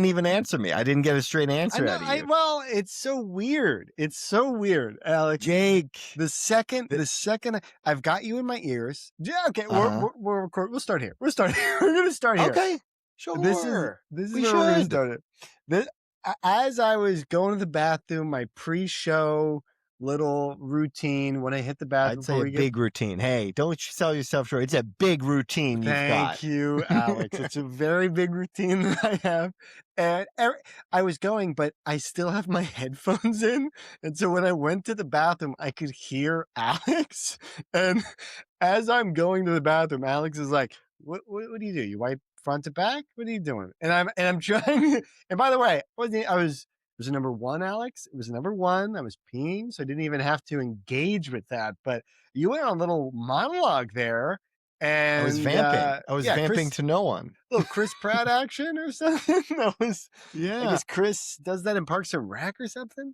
didn't even answer me. I didn't get a straight answer out of you. Well, it's so weird. It's so weird, Alex. Jake. The second I've got you in my ears. Yeah, okay, we'll start here. We're going to start here. Okay, sure. This is where we're going to start it. As I was going to the bathroom, my pre-show little routine when I hit the bathroom. I'd say a big routine. Hey, don't sell yourself short. It's a big routine you've got. Thank you, Alex. It's a very big routine that I have. And I was going, but I still have my headphones in. And so when I went to the bathroom, I could hear Alex. And as I'm going to the bathroom, Alex is like, what do you do? You wipe front to back? What are you doing? And I'm trying. And by the way, it was a number one, Alex. It was a number one. I was peeing, so I didn't even have to engage with that. But you went on a little monologue there. And I was vamping. I was vamping to no one. Little Chris Pratt action or something. I guess Chris does that in Parks and Rec or something.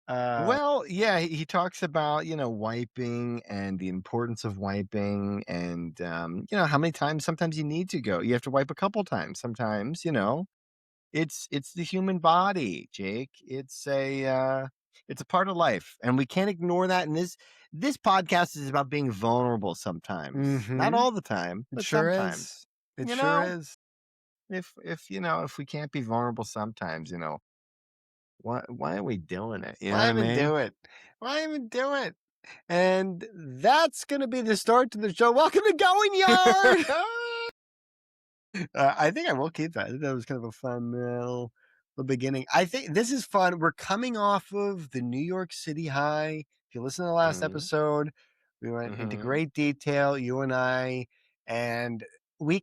Well, yeah, he talks about, wiping and the importance of wiping and, how many times sometimes you need to go. You have to wipe a couple times. Sometimes, it's the human body, Jake. It's a part of life, and we can't ignore that. And this podcast is about being vulnerable sometimes, not all the time, but sometimes. It sure is. If we can't be vulnerable sometimes, why are we doing it? Why even do it? And that's going to be the start to the show. Welcome to Going Yard. I think I will keep that. I think that was kind of a fun little beginning. I think this is fun. We're coming off of the New York City high. If you listen to the last episode, we went into great detail, you and I, and we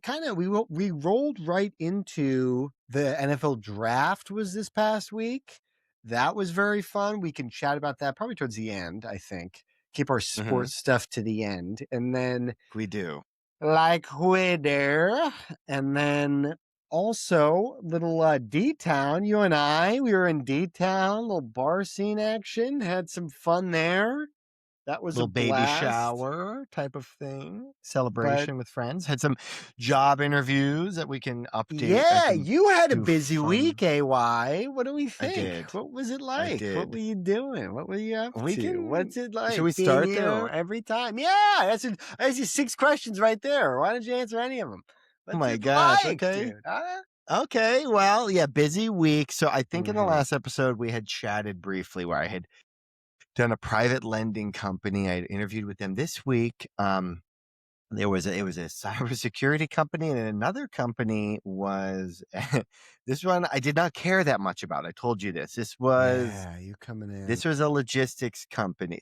rolled right into the NFL draft was this past week. That was very fun. We can chat about that probably towards the end, I think. Keep our sports stuff to the end. And then we do. Like we do. And then also little D-Town. You and I, we were in D-Town, little bar scene action. Had some fun there. That was a baby shower type of thing. Celebration with friends. Had some job interviews that we can update. Yeah, you had a busy week, AY. What do we think? I did. What was it like? What were you doing? What were you up to? What's it like? Should we start there? Every time? Yeah, that's 6 questions right there. Why don't you answer any of them? Oh my gosh. Okay. Dude, huh? Okay. Well, yeah, busy week. So I think in the last episode we had chatted briefly where I had done a private lending company. I interviewed with them this week. It was a cybersecurity company, and another company was this one I did not care that much about. I told you this. This was you coming in. This was a logistics company.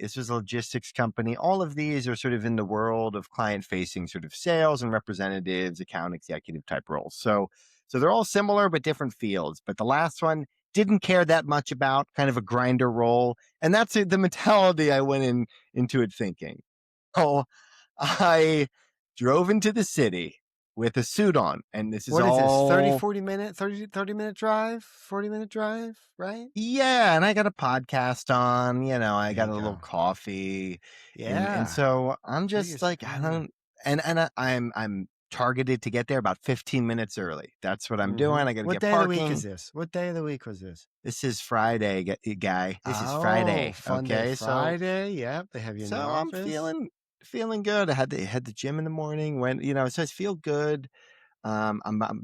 All of these are sort of in the world of client-facing sort of sales and representatives, account executive type roles. So they're all similar but different fields. But the last one didn't care that much about, kind of a grinder role. And that's the mentality I went into it thinking. Oh, I drove into the city with a suit on, and this is what is this, 30 minute drive, 40-minute drive, right? Yeah, and I got a podcast on, I got a little coffee. Yeah. And so I'm just like, I'm targeted to get there about 15 minutes early. That's what I'm doing. I got to get parking. What day of the week is this? What day of the week was this? This is Friday, guy. This is Friday. Okay, Friday. Yep, they have you in the office. I'm feeling good. I had the gym in the morning. So I feel good. I'm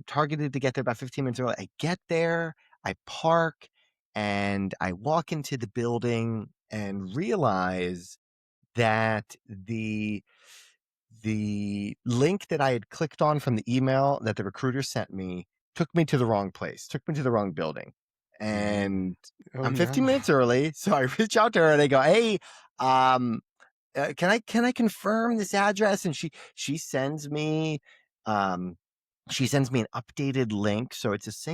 targeted to get there about 15 minutes early. I get there, I park, and I walk into the building and realize that the link that I had clicked on from the email that the recruiter sent me took me to the wrong place, took me to the wrong building. And I'm 15 minutes early. So I reach out to her and I go, hey, can I confirm this address? And she sends me an updated link. So it's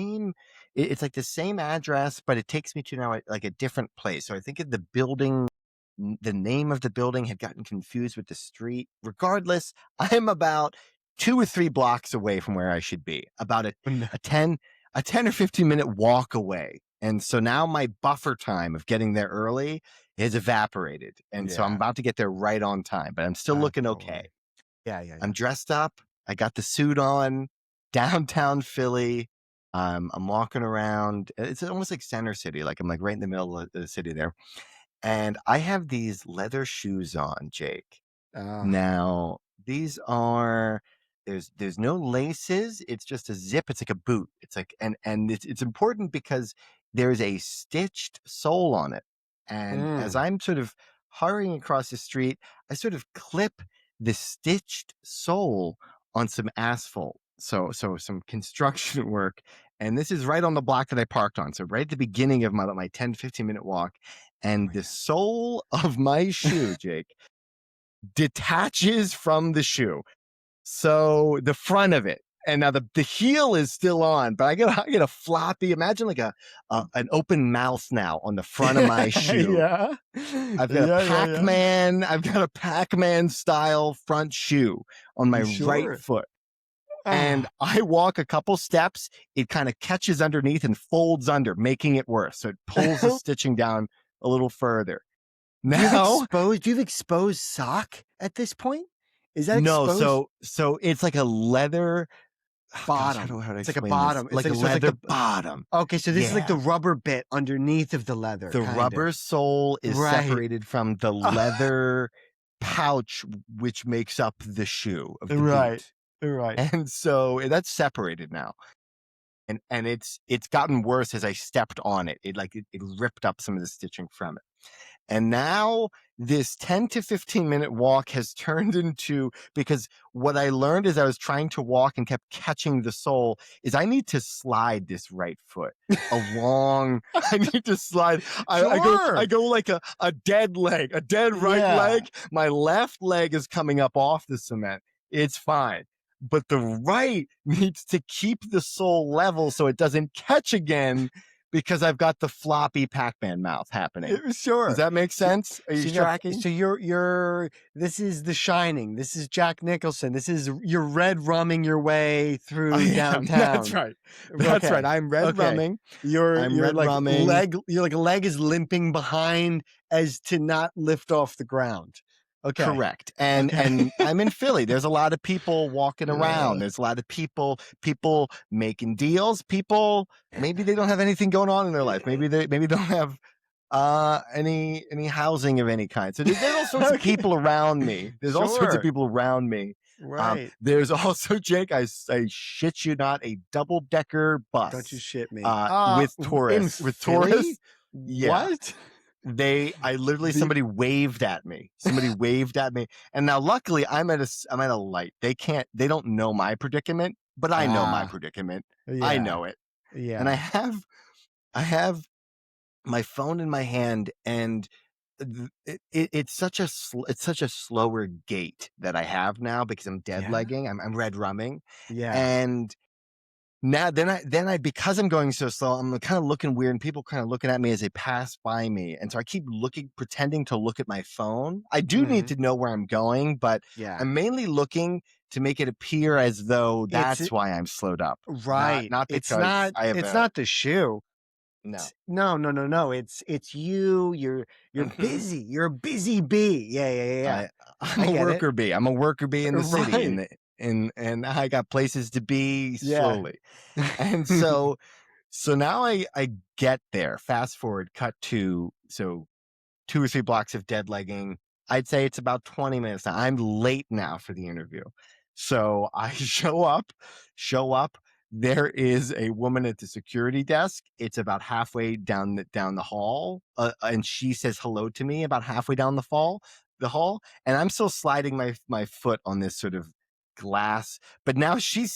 it's like the same address, but it takes me to now like a different place. So I think the building, the name of the building had gotten confused with the street. Regardless, I'm about 2 or 3 blocks away from where I should be, about a 10 or 15 minute walk away. And so now my buffer time of getting there early has evaporated. And so I'm about to get there right on time, but I'm still looking okay. Yeah. I'm dressed up. I got the suit on, downtown Philly. I'm walking around. It's almost like Center City. Like I'm like right in the middle of the city there. And I have these leather shoes on, Jake. Uh, Now, these are there's no laces. It's just a zip. It's like a boot. It's like and it's important because there's a stitched sole on it. And as mm. I'm sort of hurrying across the street, I sort of clip the stitched sole on some asphalt. So some construction work. And this is right on the block that I parked on. So right at the beginning of my 10-15 minute walk. Oh And the sole of my shoe, Jake, detaches from the shoe. So the front of it. And now the heel is still on, but I get a floppy. Imagine like an open mouth now on the front of my shoe. yeah. I've got a Yeah, yeah, yeah. Pac-Man. I've got a Pac-Man style front shoe on my right Sure. foot. And Ah, I walk a couple steps, it kind of catches underneath and folds under, making it worse. So it pulls the stitching down a little further. Now, do you have exposed sock at this point? Is that no, exposed so it's like a leather. Oh gosh, bottom? how to It's like a explain this? bottom. Like a So it's like leather the bottom. okay. So this is like the Yeah. rubber bit underneath of the leather, The kind of. rubber sole is Right. separated from the leather pouch, which makes up the shoe of the Right. boot. Right. And so that's separated now. And it's gotten worse as I stepped on it. It ripped up some of the stitching from it. And now this 10 to 15 minute walk has turned into, because what I learned as I was trying to walk and kept catching the sole is I need to slide this right foot along. I need to slide. I Sure. go like a dead leg, a dead right Yeah. leg. My left leg is coming up off the cement. It's fine. But the right needs to keep the sole level so it doesn't catch again because I've got the floppy Pac-Man mouth happening. Does Sure. that make So, sense? Are you so, now, tracking? so you're this is The Shining. This is Jack Nicholson. This is you're red rumming your way I through am. That's downtown. right. That's right. Okay. I'm red Okay. rumming. You're I'm you're red like rumming. you're like a leg is limping behind as to not lift off the ground. Okay. Correct. And Okay. and I'm in Philly. There's a lot of people walking around. Uh, There's a lot of people making deals. People, maybe they don't have anything going on in their life. Maybe they don't have any housing of any kind. So there's all sorts of okay. people around me. There's all sorts of Sure. people around me. Right. There's also, Jake, I shit you not, a double-decker Don't you bus shit me. with In tourists. With Philly? tourists. Yeah. What? I literally, The somebody waved at me. Somebody waved at me. And now luckily I'm at a light. They don't know my predicament, but I know my predicament. I yeah. know it. And Yeah. I have my phone in my hand, and it's such it's such a slower gait that I have now because I'm dead Yeah. legging. I'm red rumming. Yeah. And now then I because I'm going so slow, I'm kind of looking weird, and people kind of looking at me as they pass by me. And so I keep pretending to look at my phone. I do need Mhm. to know where I'm going, but Yeah. I'm mainly looking to make it appear as though It's that's why I'm slowed up. right. Not because I have It's a not the shoe. no. No, no, no, no. It's you. You're busy. You're a busy bee. Yeah, yeah, yeah, yeah. I'm I a get it. worker bee. I'm a worker bee in the city, Right. and I got places to be Yeah. slowly. And so now I get there. Fast forward, cut to 2 or 3 blocks of dead legging. I'd say it's about 20 minutes now. I'm late now for the interview. So I show up. There is a woman at the security desk. It's about halfway down the hall. And she says hello to me about halfway down the hall. And I'm still sliding my foot on this sort of glass. But now she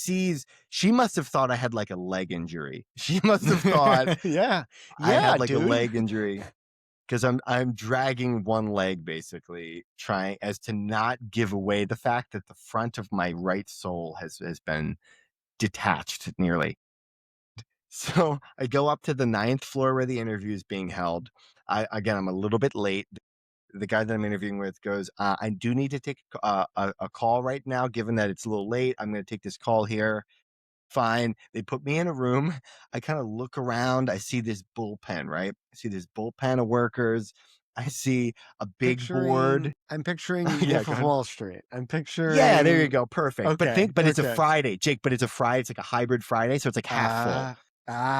must have thought I had like a leg injury. She must have thought yeah. I Yeah, had like a dude. leg injury because I'm dragging one leg, basically trying as to not give away the fact that the front of my right sole has been detached nearly. So I go up to the 9th floor where the interview is being held. I'm a little bit late. The guy that I'm interviewing with goes, I do need to take a call right now, given that it's a little late. I'm going to take this call here. Fine. They put me in a room. I kind of look around. I see this bullpen, right? I see this bullpen of workers. I see a big board. I'm picturing Yeah, Wolf go of ahead. Wall Street. I'm Yeah, there you picturing go. Perfect. okay, But it's a okay. Friday, Jake, but it's a Friday. It's like a hybrid Friday. So it's like half full.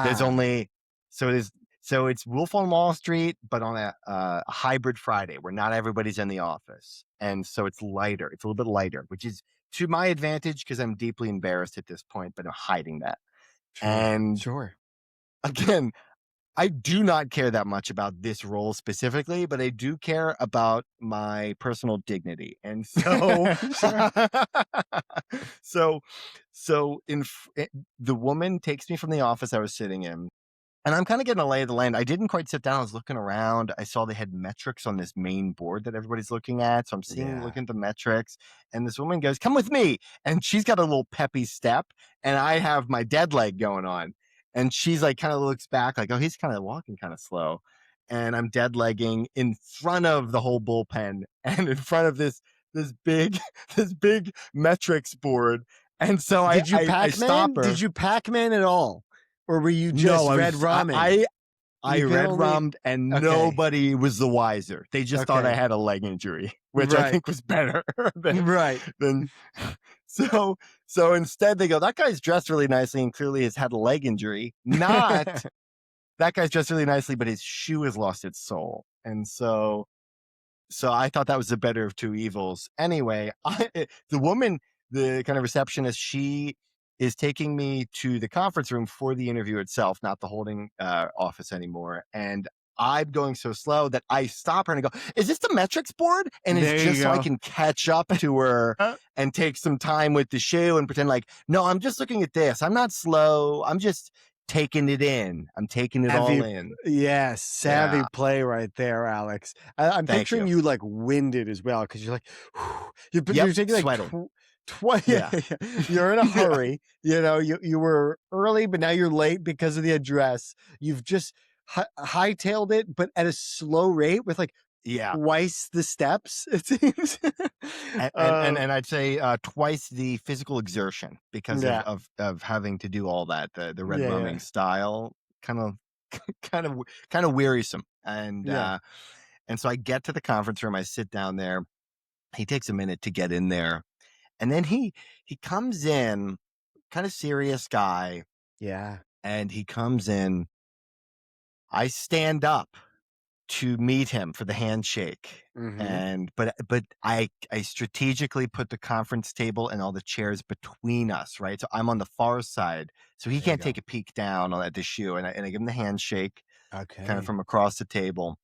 There's Ah, only so it is so it's Wolf on Wall Street, but on a hybrid Friday where not everybody's in the office, and so it's lighter. It's a little bit lighter, which is to my advantage because I'm deeply embarrassed at this point, but I'm hiding that. sure, And sure. again, I do not care that much about this role specifically, but I do care about my personal dignity. And so, Sure. so, the woman takes me from the office I was sitting in, and I'm kind of getting a lay of the land. I didn't quite sit down. I was looking around. I saw they had metrics on this main board that everybody's looking at. So I'm Yeah. looking at the metrics, and this woman goes, "Come with me." And she's got a little peppy step, and I have my dead leg going on. And she's like, kind of looks back, like, "Oh, he's kind of walking kind of slow." And I'm dead legging in front of the whole bullpen and in front of this big this big metrics board. And so Did you I stop Pac-Man? her. Did you Pac-Man at all? Or were you No, just red ramen? I You can red only rummed and okay, nobody was the wiser. They just thought I okay. had a leg injury, which I Right, think was better right. than so instead they go, that guy's dressed really nicely and clearly has had a leg injury. Not that guy's dressed really nicely, but his shoe has lost its sole. And so I thought that was the better of two evils. Anyway, the woman, the kind of receptionist, she is taking me to the conference room for the interview itself, not the holding office anymore. And I'm going so slow that I stop her and I go, "Is this the metrics board?" And it's There you just so I go. can catch up to her and take some time with the shoe and pretend like, no, I'm just looking at this. I'm not slow. I'm just taking it in. I'm taking it all Savvy in. yes, savvy Yeah. play right there, Alex. I'm Thank picturing you. you, like, winded as well because 'cause you're like, Yep. you're taking, like, Sweating. yeah, Yeah. yeah, you're in a Yeah. hurry, you were early, but now you're late because of the address. You've just hightailed it, but at a slow rate with, like, Yeah. twice the steps, it seems. And I'd say twice the physical exertion because Yeah, of having to do all that. The red yeah, rumming yeah, style kind of kind of wearisome. yeah. And so I get to the conference room. I sit down there. He takes a minute to get in there, and then he comes in, kind of serious guy, Yeah. and he comes in. I stand up to meet him for the handshake. Mhm. And but I strategically put the conference table and all the chairs between us, right? So I'm on the far side, so he There you can't take go. a peek down at the shoe. And I give him the handshake, kind of Okay. from across the table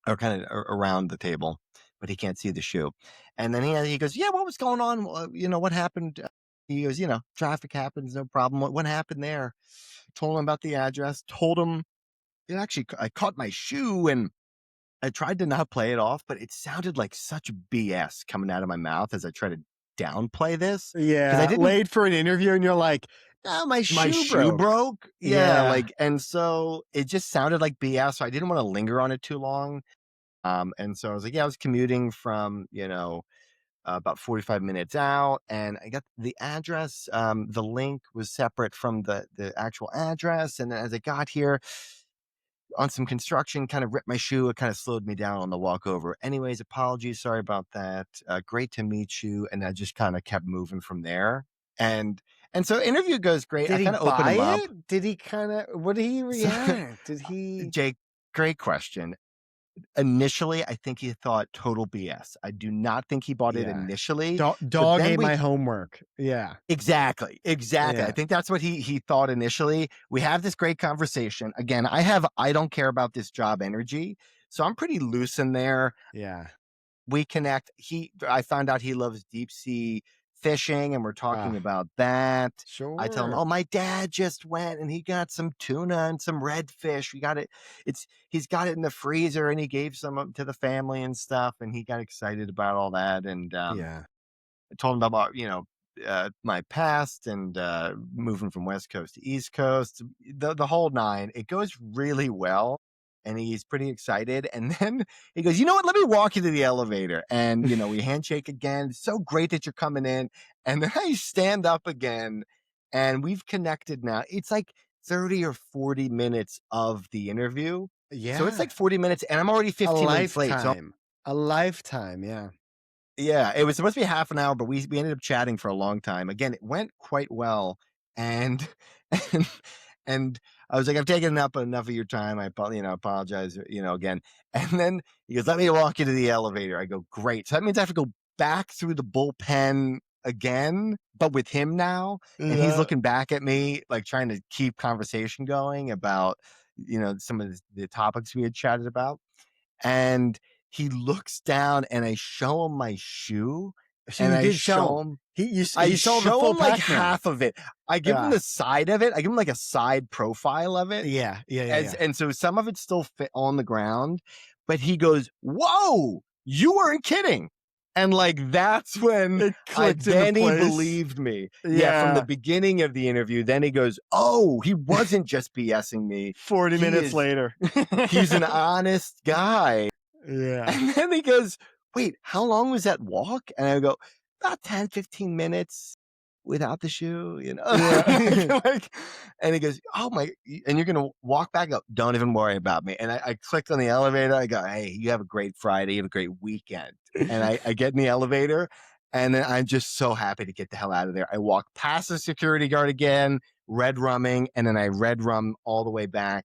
or kind of around the table, but he can't see the shoe. And then he goes, "Yeah, what was going on? What happened?" He goes, "Traffic happens, no problem. What happened there?" Told him about the address. Told him it actually. I caught my shoe and I tried to not play it off, but it sounded like such BS coming out of my mouth as I try to downplay this because I Yeah, didn't. late for an interview and you're like, "Oh, my My shoe shoe broke." broke. Yeah, Yeah, like, and so it just sounded like BS. So I didn't want to linger on it too long. And so I was like, yeah, I was commuting from, about 45 minutes out, and I got the address. The link was separate from the actual address. And then as I got here, on some construction, kind of ripped my shoe. It kind of slowed me down on the walk over. Anyways, apologies. Sorry about that. Great to meet you. And I just kind of kept moving from there. And and so interview goes great. I did he kind of open buy him up. it? Did he kinda what did he So, react? Did he Jake, great question. Initially, I think he thought total BS. I do not think he bought it Yeah. initially, but Dog then ate we my homework. Yeah, exactly, exactly. I yeah, think that's what he thought initially. We have this great conversation. Again, I don't care about this job energy, so I'm pretty loose in there. yeah. We connect. I found out he loves deep sea fishing, and we're talking Ah, about that. I tell him, sure. "Oh, my dad just went and he got some tuna and some redfish. We got it. He's got it in the freezer, and he gave some to the family and stuff." And he got excited about all that. And Yeah. I told him about, my past and moving from West Coast to East Coast, the whole nine. It goes really well, and he's pretty excited. And then he goes, "You know what? Let me walk you to the elevator." And we handshake again. "It's so great that you're coming in." And then I stand up again, and we've connected now. It's like 30 or 40 minutes of the interview. So it's Yeah. like 40 minutes, and I'm already A 15 minutes late. So lifetime. A lifetime, yeah. yeah, it was supposed to be half an hour, but we ended up chatting for a long time. Again, it went quite well, and and And I was like, I've taken enough of your time. I apologize, again. And then he goes, let me walk you to the elevator. I go, great. So that means I have to go back through the bullpen again, but with him now. And he's Yeah. looking back at me, like trying to keep conversation going about, some of the topics we had chatted about. And he looks down and I show him my shoe So and you I did show show him. him He saw the full like Pac-Man. half of it. I give him Yeah. the side of it. I give him like a side profile of it. Yeah. And so some of it still fit on the ground, but he goes, whoa, you weren't kidding. And like, that's when It clicked into then he place. believed me. Yeah. From the beginning of the interview. Then he goes, oh, he wasn't just BSing me. 40 minutes later. He's an honest guy. Yeah. And then he goes, wait, how long was that walk? And I go, about 10, 15 minutes without the shoe, Yeah. And he goes, oh my, and you're going to walk back up. Don't even worry about me. And I clicked on the elevator. I go, hey, you have a great Friday. You have a great weekend. And I get in the elevator and then I'm just so happy to get the hell out of there. I walk past the security guard again, red rumming, and then I red rum all the way back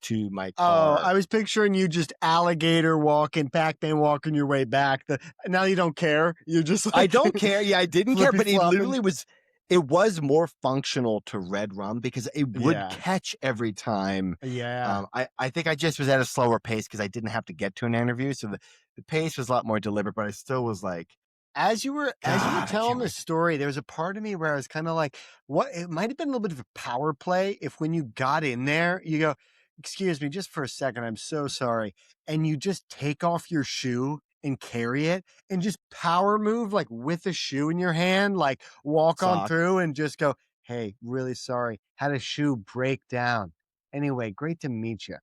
to my car. Oh, I was picturing you just alligator walking, Pac-Man walking your way back. Now you don't care. You're just like, I don't care. Yeah, I didn't care, but it flippy-flopping. literally was. It was more functional to red rum because it would Yeah. catch every time. Yeah. I think I just was at a slower pace because I didn't have to get to an interview, so the pace was a lot more deliberate. But I still was like, As you were God, I telling can't the wait. story, there was a part of me where I was kind of like, what? It might have been a little bit of a power play if when you got in there, you go, excuse me, just for a second, I'm so sorry. And you just take off your shoe and carry it and just power move like with a shoe in your hand, like walk on Sock. through and just go, hey, really sorry. Had a shoe break down. Anyway, great to meet you.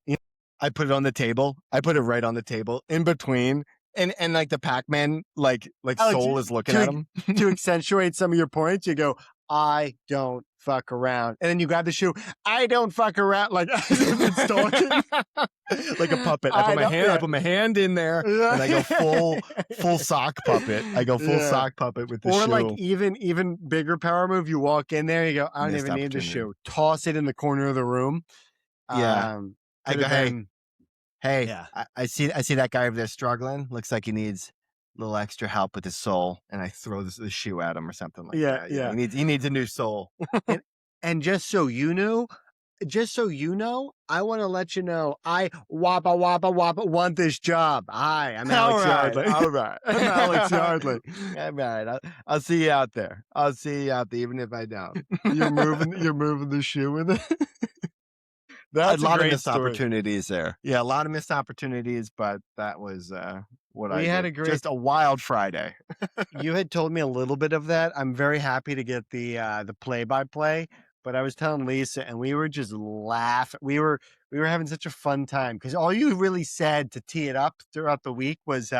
I put it on the table. I put it right on the table in between, and like the Pac-Man, like Oh, soul is looking at him. To accentuate some of your points, you go, I don't fuck around. And then you grab the shoe, I don't fuck around. Like, as if it's talking. Like a puppet. I put my hand in there and I go full sock puppet. I go full sock puppet with the or shoe. like even bigger power move. You walk in there, you go, I don't Missed even need the opportunity. shoe. Toss it in the corner of the room. Yeah. I go, hey, Yeah. I see that guy over there struggling. Looks like he needs a little extra help with his soul. And I throw the shoe at him or something like that. Yeah. He needs a new soul. And just so you know, I want to let you know, I wappa want this job. Hi, I'm Alex Yardley. All right. I'm Alex Yardley. All right. I'll see you out there. Even if I don't. You're moving the shoe with it. That's a lot of great missed story. opportunities there. Yeah, a lot of missed opportunities, but that was what I had did. a great- Just a wild Friday. You had told me a little bit of that. I'm very happy to get the play-by-play, but I was telling Lisa and we were just laughing. We were having such a fun time because all you really said to tee it up throughout the week was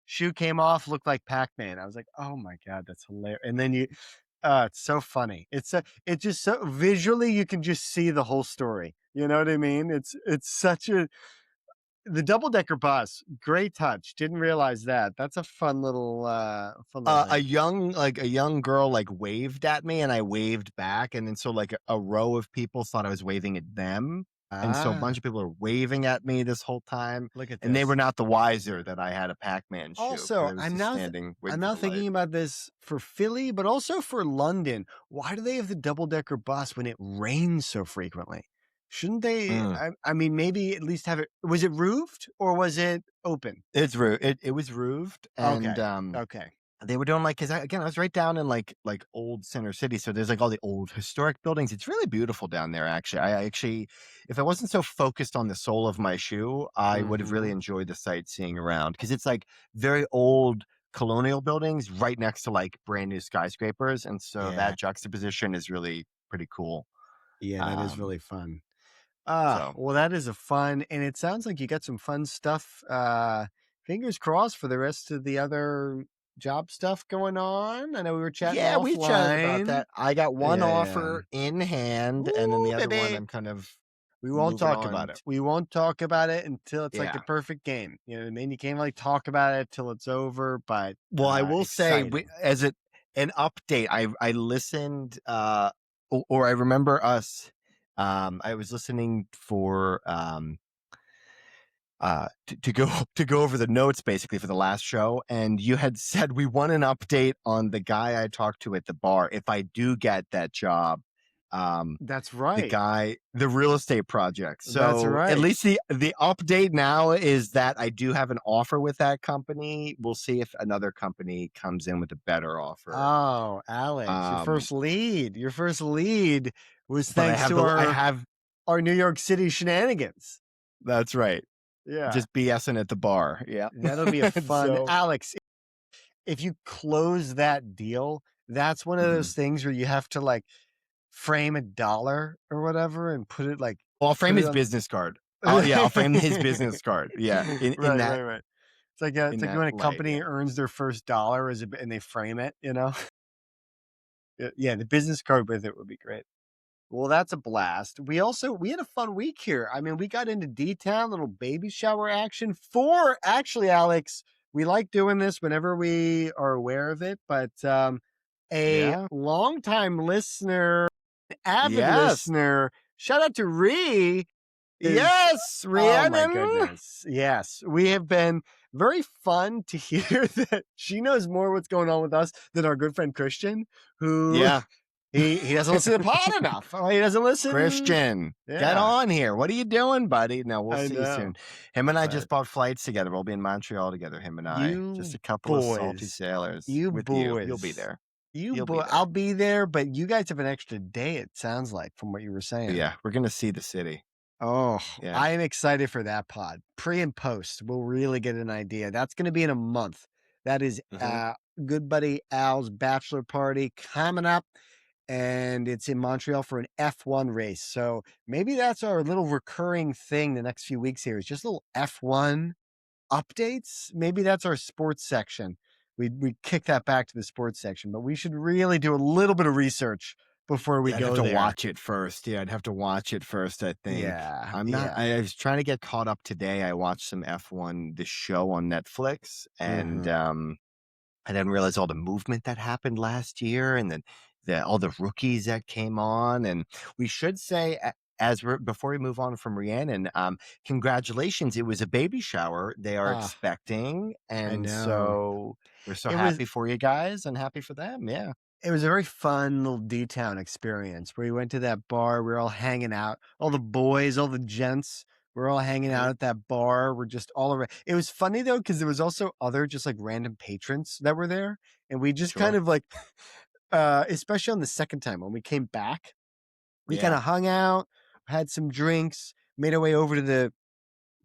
shoe came off, looked like Pac-Man. I was like, oh my God, that's hilarious. And then it's so funny. It's just so visually you can just see the whole story. You know what I mean? It's such the double-decker bus, great touch. Didn't realize that. That's a fun little A thing. young girl like waved at me and I waved back, and then so like a row of people thought I was waving at them. And so a bunch of people are waving at me this whole time. Look at this. And they were not the wiser that I had a Pac-Man shoe. Also, I was I'm just now standing waiting I'm for now the thinking light. about this for Philly, but also for London. Why do they have the double-decker bus when it rains so frequently? Shouldn't they? I mean, maybe at least have it. Was it roofed or was it open? It's it was roofed, and Okay. they were doing like, because I was right down in like old Center City, so there's like all the old historic buildings. It's really beautiful down there. Actually, I actually, if I wasn't so focused on the sole of my shoe, I would have really enjoyed the sightseeing around, because it's like very old colonial buildings right next to like brand new skyscrapers, and so that juxtaposition is really pretty cool. Yeah, that is really fun. So. Well, that is a fun, and it sounds like you got some fun stuff. Fingers crossed for the rest of the other job stuff going on. I know we were chatting. Yeah, we chatted about offline. that. I got one offer in hand, and then the other one baby. I'm kind of. We won't moving talk on about it. We won't talk about it until it's like the Yeah. perfect game. You know what I mean? You can't really talk about it till it's over. But Well, I will say, exciting. as an update, I listened, or I remember us I was listening for to go to go over the notes basically for the last show, and you had said we want an update on the guy I talked to at the bar if I do get that job. Um, That's the right. guy, the real estate project. That's So at right. least the update now is that I do have an offer with that company. We'll see if another company comes in with a better offer. Oh, Alex, your Um, first lead. Your first lead was but thanks to I have our New York City shenanigans. that's right. Yeah. Just BSing at the bar. Yeah. That'll be a fun So Alex, if you close that deal, that's one of those mhm. things where you have to like frame a dollar or whatever and Well, I'll frame put it his on. business card. I'll frame his business card. Yeah, in Right, that right, right. It's in like that when a light. company Yeah. earns their first dollar and they frame it, you know? Yeah, the business card with it would be great. Well, that's a blast. We had a fun week here. I mean, we got into D-Town, little baby shower action for actually, Alex, we like doing this whenever we are aware of it, but a Yeah. longtime listener, avid Yes. listener, shout out to Ree is Yes, oh my Rhiannon. goodness. Yes, we have been very fun to hear that she knows more what's going on with us than our good friend Christian, who Yeah. he doesn't listen to the pod enough. Oh, he doesn't listen. Christian, get Yeah, on here. What are you doing, buddy? No, we'll I see you soon. know. Him and I But just bought flights together. We'll be in Montreal together, him and I. Just you a couple of salty boys, sailors you with you. You'll be boys, there. You'll be I'll there. be there, but you guys have an extra day, it sounds like, from what you were saying. Yeah, we're gonna see the city. Oh, Yeah. I am excited for that pod. Pre and post, we'll really get an idea. That's going to be in a month. That is Hmm. good buddy Al's bachelor party coming up, and it's in Montreal for an F1 race. So maybe that's our little recurring thing the next few weeks here is just little F1 updates. Maybe that's our sports section. We kick that back to the sports section, but we should really do a little bit of research before we Yeah, I'd have go to there. watch it first. Yeah, I'd have to watch it first, I think. Yeah, I'm not yeah. I was trying to get caught up today. I watched some F1, the show on Netflix, and, Hmm. I didn't realize all the movement that happened last year and then all the rookies that came on, and we should say as we're before we move on from Rhiannon, congratulations, it was a baby shower they are Ah, expecting, I and know. so we're so It was happy for you guys and happy for them, yeah. it was a very fun little D-Town experience where we went to that bar, we were all hanging out, all the boys, all the gents, we're all hanging out Mhm. at that bar. We're just all around. It was funny though, because there was also other just like random patrons that were there. And we just kind Sure. of like, especially on the second time when we came back, we kind Yeah. of hung out, had some drinks, made our way over to the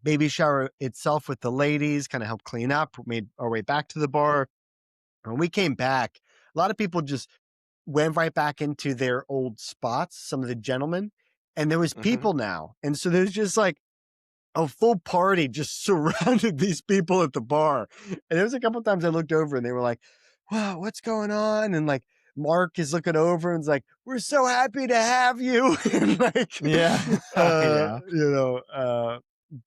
baby shower itself with the ladies, kind of helped clean up, made our way back to the bar. When we came back, a lot of people just went right back into their old spots, some of the gentlemen, and there was Mhm. people now. And so there's just like a full party just surrounded these people at the bar. And there was a couple times I looked over and they were like, wow, what's going on? And like Mark is looking over and's like, we're so happy to have you. And like, Yeah. Yeah.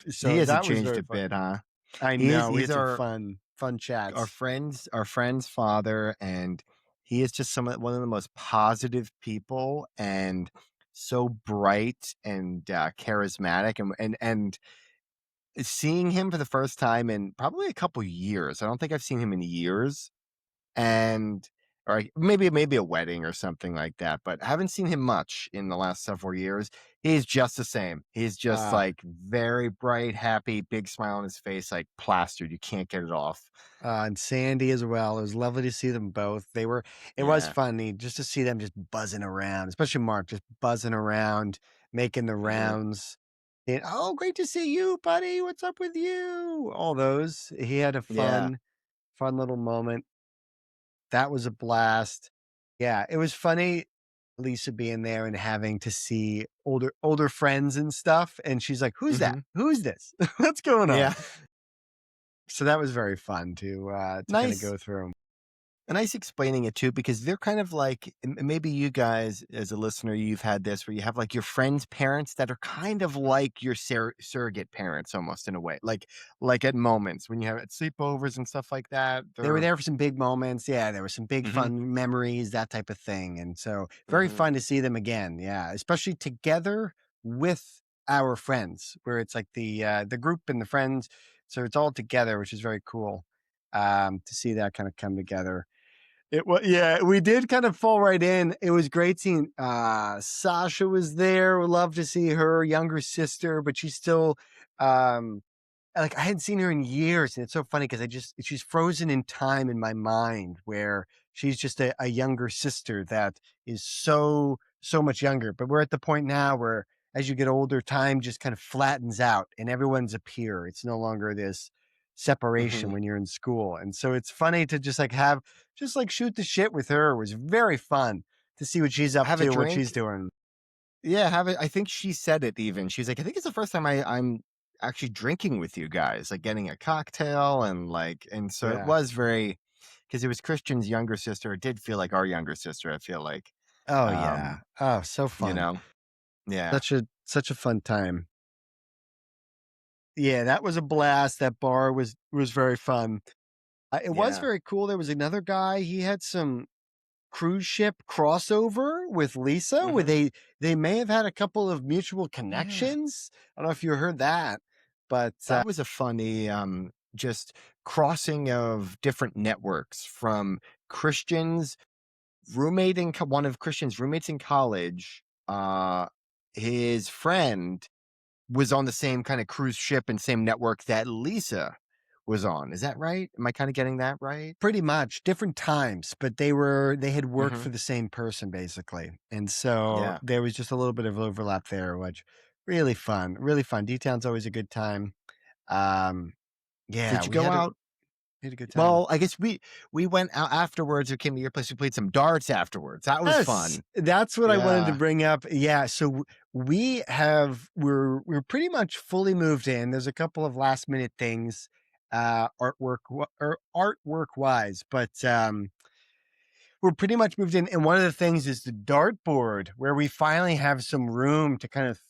so He hasn't that was changed very a fun. bit, huh? I know. We He's had some fun chats. our friend's father, and he is just one of the most positive people and so bright and charismatic, and seeing him for the first time in probably a couple years. I don't think I've seen him in years, and or maybe a wedding or something like that, but I haven't seen him much in the last several years. He's just the same. He's just Uh, like very bright, happy, big smile on his face, like plastered. You can't get it off. and Sandy as well. It was lovely to see them both. It was Yeah. funny just to see them just buzzing around, especially Mark just buzzing around, making the Hmm. rounds. And, oh, great to see you, buddy. What's up with you? All those. He had a Yeah. fun little moment. That was a blast. Yeah, it was funny Lisa being there and having to see older friends and stuff. And she's like, who's that? Hmm. Who's this? What's going on? Yeah. So that was very fun to kind of Nice. go through. And nice explaining it too, because they're kind of like maybe you guys as a listener, you've had this where you have like your friends' parents that are kind of like your surrogate parents almost in a way. Like at moments when you have at sleepovers and stuff like that. They were They're there for some big moments. Yeah, there were some big hmm fun memories, that type of thing. And so very hmm fun to see them again. Yeah, especially together with our friends, where it's like the group and the friends. So it's all together, which is very cool to see that kind of come together. It was, yeah, we did kind of fall right in. It was great seeing Sasha was there. Would love to see her younger sister, but she's still um like I hadn't seen her in years, and it's so funny because she's frozen in time in my mind where she's just a younger sister that is so much younger. But we're at the point now where as you get older, time just kind of flattens out and everyone's a peer. It's no longer this separation hmm when you're in school. And so it's funny to just like have just like shoot the shit with her. It was very fun to see what she's up have a to, what she's drink. doing. Yeah, have it. I think she said it even. She's like, I think it's the first time I'm actually drinking with you guys, like getting a cocktail and so it Yeah. was very because it was Christian's younger sister. It did feel like our younger sister. I feel like, Oh um, yeah. Oh, so you fun. know, yeah, Such a fun time. Yeah, that was a blast. That bar was very fun. It was yeah, very cool. There was another guy. He had some cruise ship crossover with Lisa, where hmm they may have had a couple of mutual yeah. connections. I don't know if you heard that, but That was a funny, just crossing of different networks from Christian's roommate in one of Christian's roommates in college. His friend was on the same kind of cruise ship and same network that Lisa was on. Is that right? Am I kind of getting that right? pretty much different times. But they had worked hmm for the same person basically, and so Yeah. there was just a little bit of overlap there, which really fun, really fun. D-Town's always a good time. Um, yeah, Did you go out? we had a good time. Well, I guess we went out afterwards. We came to your place. We played some darts afterwards. That was Yes, fun. that's what I wanted to Yeah. bring up. Yeah, so we're pretty much fully moved in. There's a couple of last minute things, or artwork wise, but we're pretty much moved in. And one of the things is the dartboard, where we finally have some room to kind of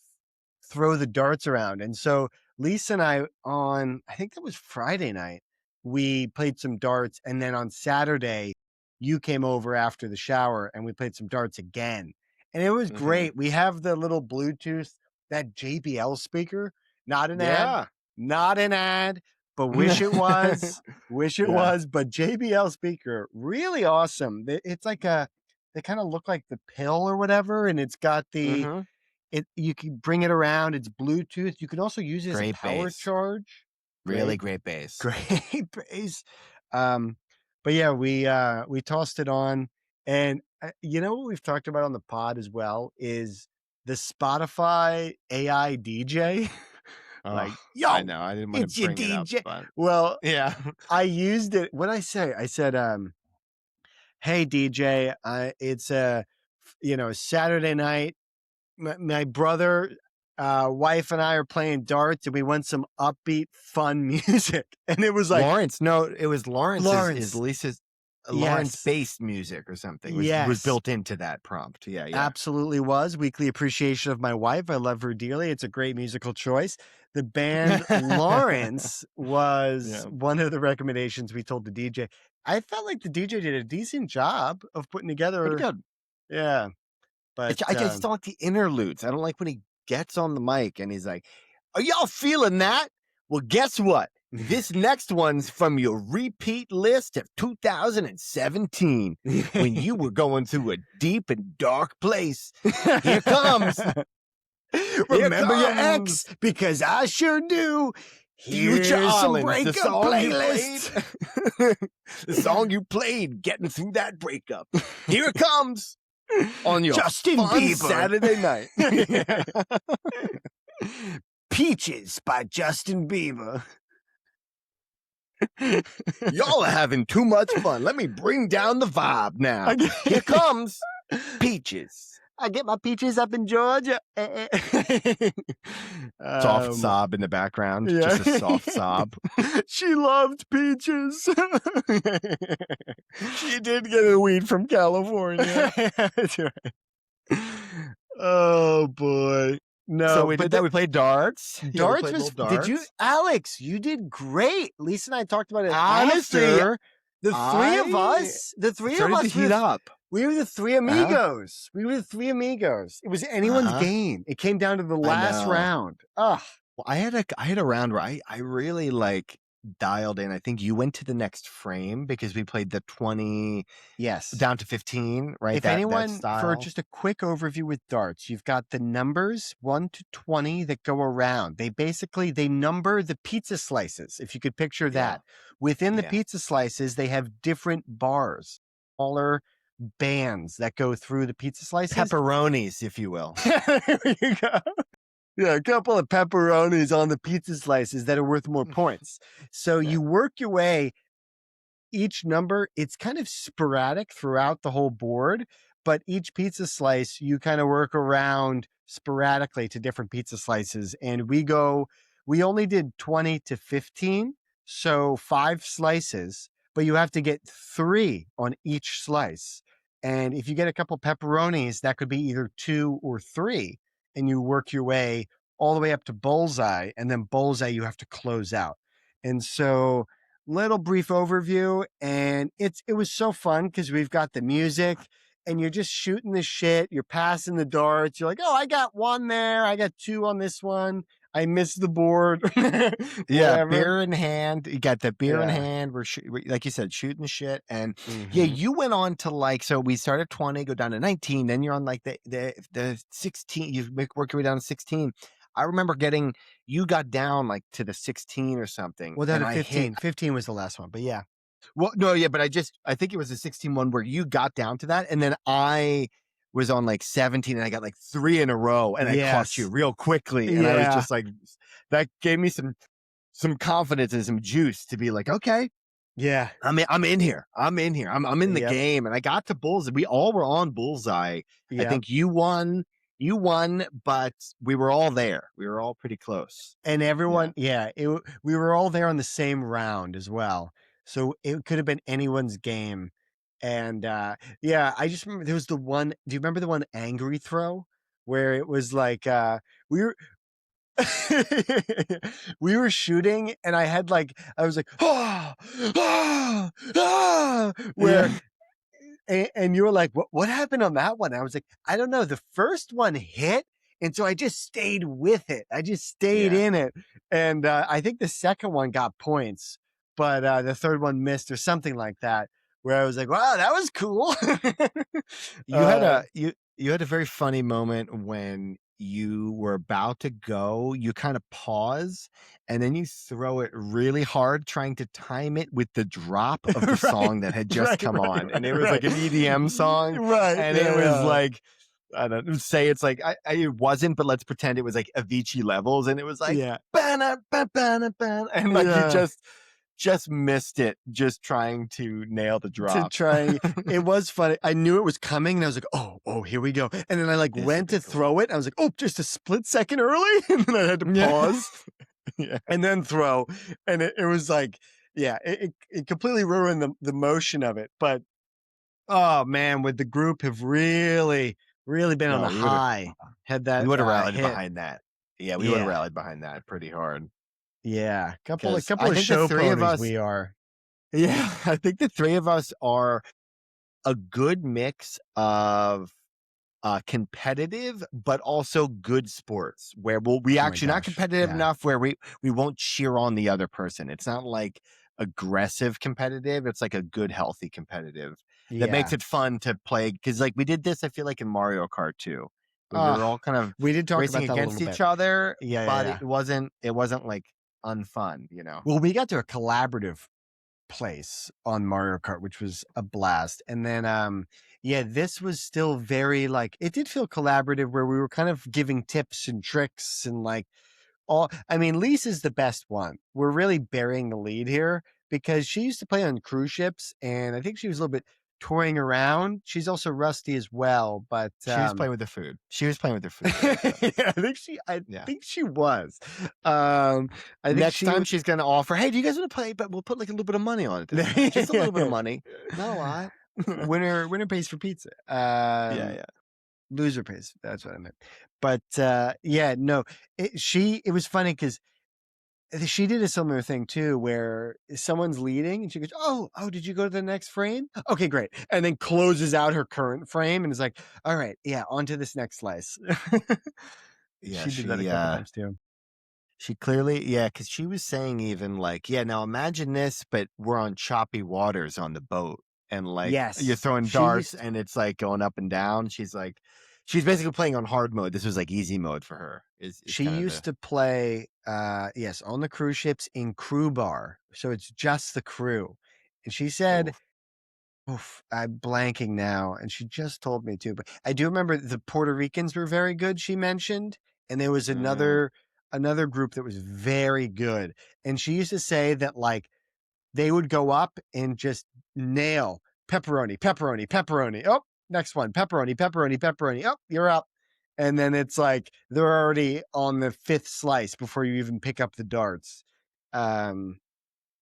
throw the darts around. And so Lisa and I, on I think that was Friday night, we played some darts. And then on Saturday, you came over after the shower and we played some darts again. And it was hmm great. We have the little Bluetooth, that JBL speaker, not an ad, Yeah. not an ad, but wish it was. Wish it Yeah. was, but JBL speaker, really awesome. It's like they kind of look like the pill or whatever, and it's got hmm you can bring it around. It's Bluetooth. You can also use it as a Great power bass. charge. Really Great, great bass. great bass. Um, but yeah, we tossed it on, and you know what we've talked about on the pod as well is the Spotify AI DJ. Oh, Like, I yo, know. I didn't want to it's your bring it up, DJ. but Well, yeah. I used it. What I say? I said, "Hey DJ, it's a Saturday night. My brother, wife, and I are playing darts, and we want some upbeat, fun music." And it was like Lawrence, no, it was Lawrence's is Lawrence. Lisa's Yes, Lawrence-based music or something was yes, built into that prompt. Yeah, yeah. absolutely was weekly appreciation of my wife. I love her dearly. It's a great musical choice. The band Lawrence was Yeah. one of the recommendations we told the DJ. I felt like the DJ did a decent job of putting Pretty together. good. Yeah, but I just don't like the interludes. I don't like when he gets on the mic and he's like, "Are y'all feeling that? Well, guess what? This next one's from your repeat list of 2017 when you were going through a deep and dark place. Here comes. Here Remember your comes. ex because I sure do. Future Here's some Orleans, the breakup song you played. playlist. The song you played getting through that breakup. Here it comes on your Justin fun Bieber. Saturday night. Peaches by Justin Bieber. Y'all are having too much fun. Let me bring down the vibe now. Okay. Here comes Peaches. I get my peaches up in Georgia. Soft um, sob in the background, yeah. just a soft sob. She loved peaches. She did get a weed from California. That's right. Oh boy. So No, we but did that. We played darts. Yeah, we darts played was. little Did you, darts. Alex? You did great. Lisa and I talked about it Honestly, after. The three of I us. The three of started to us. heat up. We were the three Uh-huh. amigos. We were the three amigos. It was anyone's Uh-huh. game. It came down to the I last know. round. Ugh. Well, I had a round where I really like dialed in. I think you went to the next frame because we played the 20 Yes. down to 15, right? If That anyone, for style. just a quick overview with darts, you've got the numbers 1 to 20 that go around. They number the pizza slices, if you could picture Yeah. that. Within the Yeah. pizza slices, they have different bars, smaller bands that go through the pizza slices. Pepperonis, if you will. There you go. Yeah, a couple of pepperonis on the pizza slices that are worth more points. So Yeah. you work your way, each number, it's kind of sporadic throughout the whole board, but each pizza slice, you kind of work around sporadically to different pizza slices. And we only did 20 to 15. So 5 slices, but you have to get 3 on each slice. And if you get a couple pepperonis, that could be either 2 or 3. And you work your way all the way up to bullseye. And then bullseye, you have to close out. And so, little brief overview, and it was so fun because we've got the music and you're just shooting the shit, you're passing the darts, you're like, oh, I got 1 there, I got 2 on this one, I missed the board. Yeah, Whatever. beer in hand. You got the beer in Yeah. hand. Like you said, shooting shit. And yeah, Mhm. you went on to like, so we started 20, go down to 19, then you're on like the 16, work your way down to 16. I remember you got down like to the 16 or something. Well, down And to I hit 15. 15 was the last one, but yeah. Well, no, yeah, but I think it was the 16 one where you got down to that, and then I was on like 17, and I got like 3 in a row, and I caught you Yes. real quickly, and I was Yeah. just like, that gave me some confidence and some juice to be like, okay, Yeah. I'm in here, I'm in the Yep. game, and I got to bullseye. We all were on bullseye. I Yep. think you won, but we were all there. We were all pretty close. And everyone, we were all there on the same round as well. So it could have been anyone's game. And I just remember there was the one. Do you remember the one angry throw where it was like we were we were shooting and I was like, ah, ah, ah, where and you were like, what happened on that one? I was like, I don't know. The first one hit. And so I just stayed with it. I just stayed in it. And I think the second one got points, but the third one missed or something like that, where I was like, wow, that was cool. You had a you had a very funny moment when you were about to go, you kind of pause and then you throw it really hard trying to time it with the drop of the song that had just come on. And it was like an EDM song. Right. And it was like, I don't say it's like it wasn't, but let's pretend it was like Avicii levels, and it was like Yeah. "Bana, ba, bana, bana," and like Yeah. you just missed it, just trying to nail the To drop. try. It was funny. I knew it was coming and I was like, oh, here we go. And then I like This went would to be cool. throw it. I was like, oh, just a split second early. And then I had to pause Yeah. and then throw. And it was like, it completely ruined the motion of it. But oh man, would the group have really been on No, a high had that we would have rallied hit. behind that. Yeah, we would have rallied behind that pretty hard. Yeah. Couple 'Cause of I think the show three of ponies us we are. Yeah, I think the 3 of us are a good mix of competitive, but also good sports where we Oh my actually not gosh. competitive Yeah. enough where we won't cheer on the other person. It's not like aggressive competitive. It's like a good, healthy competitive that makes Yeah. it fun to play. Cause like we did this, I feel like in Mario Kart too, where we were all kind of We did talk racing about that a against little each bit. other, Yeah. but it wasn't like unfun, you know? Well, we got to a collaborative place on Mario Kart, which was a blast. And then this was still very like it did feel collaborative where we were kind of giving tips and tricks and like Lisa's the best one. We're really burying the lead here because she used to play on cruise ships and I think she was a little bit toying around. She's also rusty as well, but She was playing with the food. She was playing with the food there. So. yeah, I Yeah. think she was. I think Next she time she's gonna offer, hey, do you guys want to play? But we'll put like a little bit of money on it this time. Just a little bit of money. Not a lot. winner pays for pizza. Yeah. Loser pays. That's what I meant. But yeah, no, it was funny because she did a similar thing too, where someone's leading and she goes, "Oh, did you go to the next frame? Okay, great." And then closes out her current frame and is like, "All right, yeah, on to this next slice." Yeah, She did that a couple times too. she clearly, yeah, because she was saying even like, yeah, now imagine this, but we're on choppy waters on the boat, and like you're Yes, throwing she darts used and it's like going up and down. She's like, she's basically playing on hard mode. This was like easy mode for her. Is she kind of the used to play, yes, on the cruise ships in crew bar, so it's just the crew. And she said, oof. oof, I'm blanking now, and she just told me too. But I do remember the Puerto Ricans were very good. She mentioned, and there was Mm. another group that was very good. And she used to say that like they would go up and just nail pepperoni, pepperoni, pepperoni. Oh, next one, pepperoni, pepperoni, pepperoni. Oh, you're up. And then it's like they're already on the fifth slice before you even pick up the darts. Um,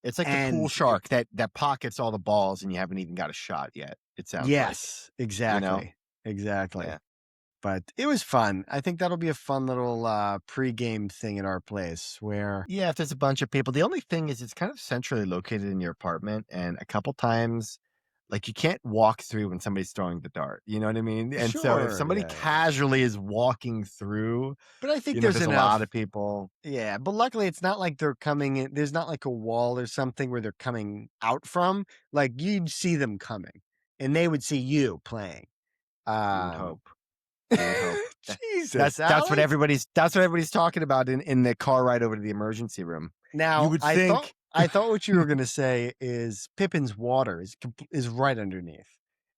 It's like the pool and shark that pockets all the balls, and you haven't even got a shot yet. It sounds like, yes, you know. exactly. Exactly. Yeah. But it was fun. I think that'll be a fun little pre-game thing at our place where Yeah, if there's a bunch of people. The only thing is it's kind of centrally located in your apartment, and a couple times like you can't walk through when somebody's throwing the dart. You know what I mean? And so if sure, somebody yeah. casually is walking through, But I think you know, there's there's a lot enough. of people. Yeah, but luckily it's not like they're coming in. There's not like a wall or something where they're coming out from. Like you'd see them coming, and they would see you playing. You would Um, hope. You would hope. Jesus, That's Alex. what everybody's talking about in the car ride over to the emergency room. You Now would think I thought what you were gonna say is Pippin's water is right underneath.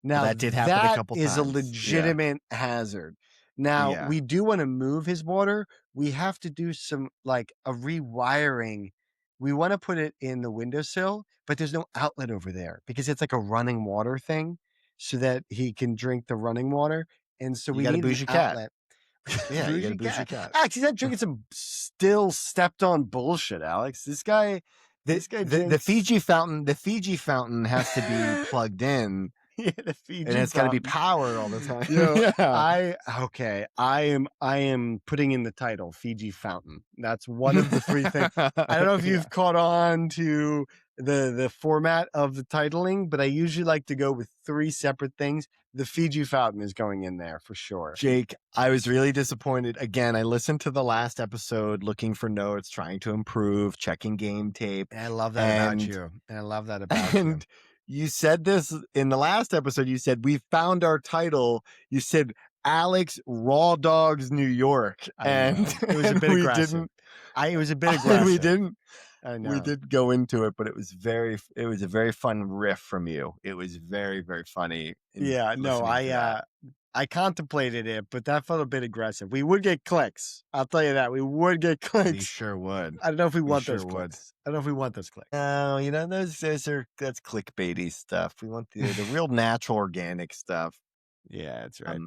well, Now that did happen a that couple is a times. Yeah. legitimate hazard. Now Yeah. we do want to move his water. We have to do some like a rewiring. We want to put it in the windowsill, but there's no outlet over there because it's like a running water thing, so that he can drink the running water. And so You we got a need an bougie cat. outlet. Yeah, you got a Bougie bougie cat. cat. Alex, he's not drinking some still stepped on bullshit, Alex. The This guy the drinks Fiji fountain has to be plugged in, yeah, the and Fiji it's got to be fountain. powered all the time. Yo, Yeah. I am putting in the title Fiji fountain. That's one of the three things. I don't know if Yeah. you've caught on to the format of the titling, but I usually like to go with three separate things. The Fiji fountain is going in there for sure. Jake, I was really disappointed. Again, I listened to the last episode looking for notes, trying to improve, checking game tape. And I love that about And you. And I love that about you. and you said this in the last episode. You said, we found our title. You said Alex Raw Dogs New York. I And, know. It was a and bit we aggressive. didn't It was a bit and we aggressive. didn't I we know. did go into it, but it was a very fun riff from you. It was very, very funny in Yeah, no, listening to that. I contemplated it, but that felt a bit aggressive. We would get clicks. I'll tell you that. We would get We clicks. sure would. I don't know if we We want sure those would. clicks. I don't know if we want those clicks. No, you know, that's clickbaity stuff. We want the real natural organic stuff. Yeah, that's right.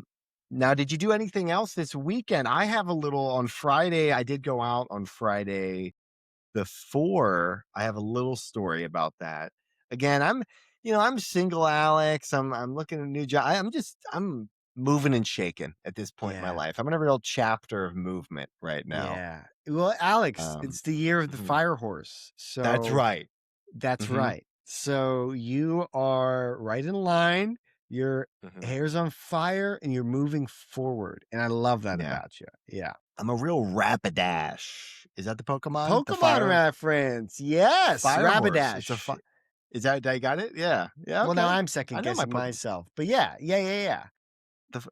Now, did you do anything else this weekend? I have a little on Friday. I did go out on Friday before. I have a little story about that. Again, I'm single, Alex. I'm looking at a new job. I'm moving and shaking at this point in my Yeah. life. I'm in a real chapter of movement right now. Yeah. Well, Alex, Um, it's the year of the mhm. fire horse. That's So right. that's Mhm, right. So you are right in line. Your mhm. hair's on fire and you're moving forward. And I love that Yeah. about you. Yeah. I'm a real Rapidash. Is that the Pokemon? The Pokemon reference. Yes. fire horse. It's a Rapidash. Is that I got it? Yeah. Yeah, Well, now okay. I'm I second know my guessing Pokemon. myself. But yeah.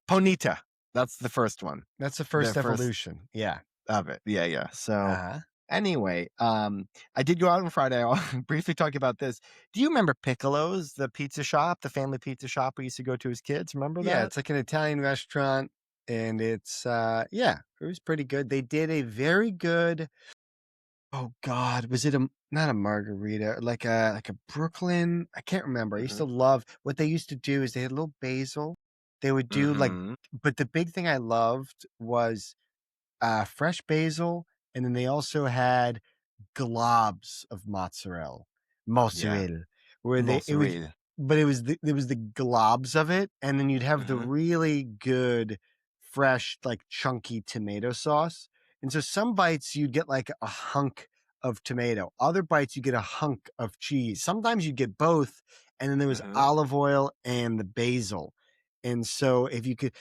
Ponyta. That's the first one. That's the The first first evolution. Yeah. of it. Yeah. So Uh-huh. anyway, I did go out on Friday. I'll briefly talk about this. Do you remember Piccolo's, the pizza shop, the family pizza shop we used to go to as kids? Remember Yeah, that? it's like an Italian restaurant and it's yeah, it was pretty good. They did a very good oh God, was it a not a margarita, like a Brooklyn. I can't remember. I used Mm-hmm. to love what they used to do is they had a little basil. They would do like, Mm-hmm. but the big thing I loved was fresh basil, and then they also had globs of Yeah. mozzarella, where they it was, Mozzarella. but it was the globs of it, and then you'd have the Mm-hmm. really good, fresh, like chunky tomato sauce. And so some bites you'd get like a hunk of tomato, other bites you get a hunk of cheese. Sometimes you get both, and then there was Mm-hmm. olive oil and the basil. And so if you could,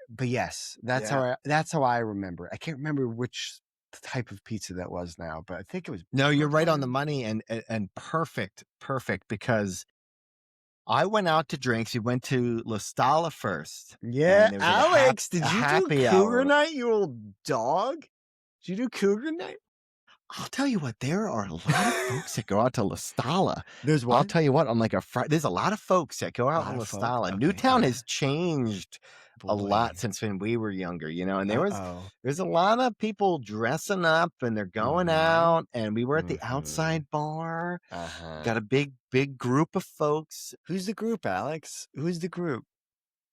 but yes, Yeah. that's how I remember. I can't remember which type of pizza that was now, but I think it was No, you're right on the Brooklyn. money, and perfect, perfect, because I went out to drinks. We went to La Stalla first, Yeah, and there was like Alex, a did you do happy Cougar hour. Night, you old dog? Did you do Cougar Night? I'll tell you what, there are a lot of folks that go out to La Stalla. There's I'll what? tell you what, on like a Friday, there's a lot of folks that go A out lot in of La folk. Stalla. Okay, Newtown yeah. has changed a lot Boy. since when we were younger, and Uh-oh. there's a lot of people dressing up and they're going Mm-hmm. out, and we were at the Mm-hmm. outside bar. Uh-huh. Got a big group of folks. Who's the group, Alex? Who's the group?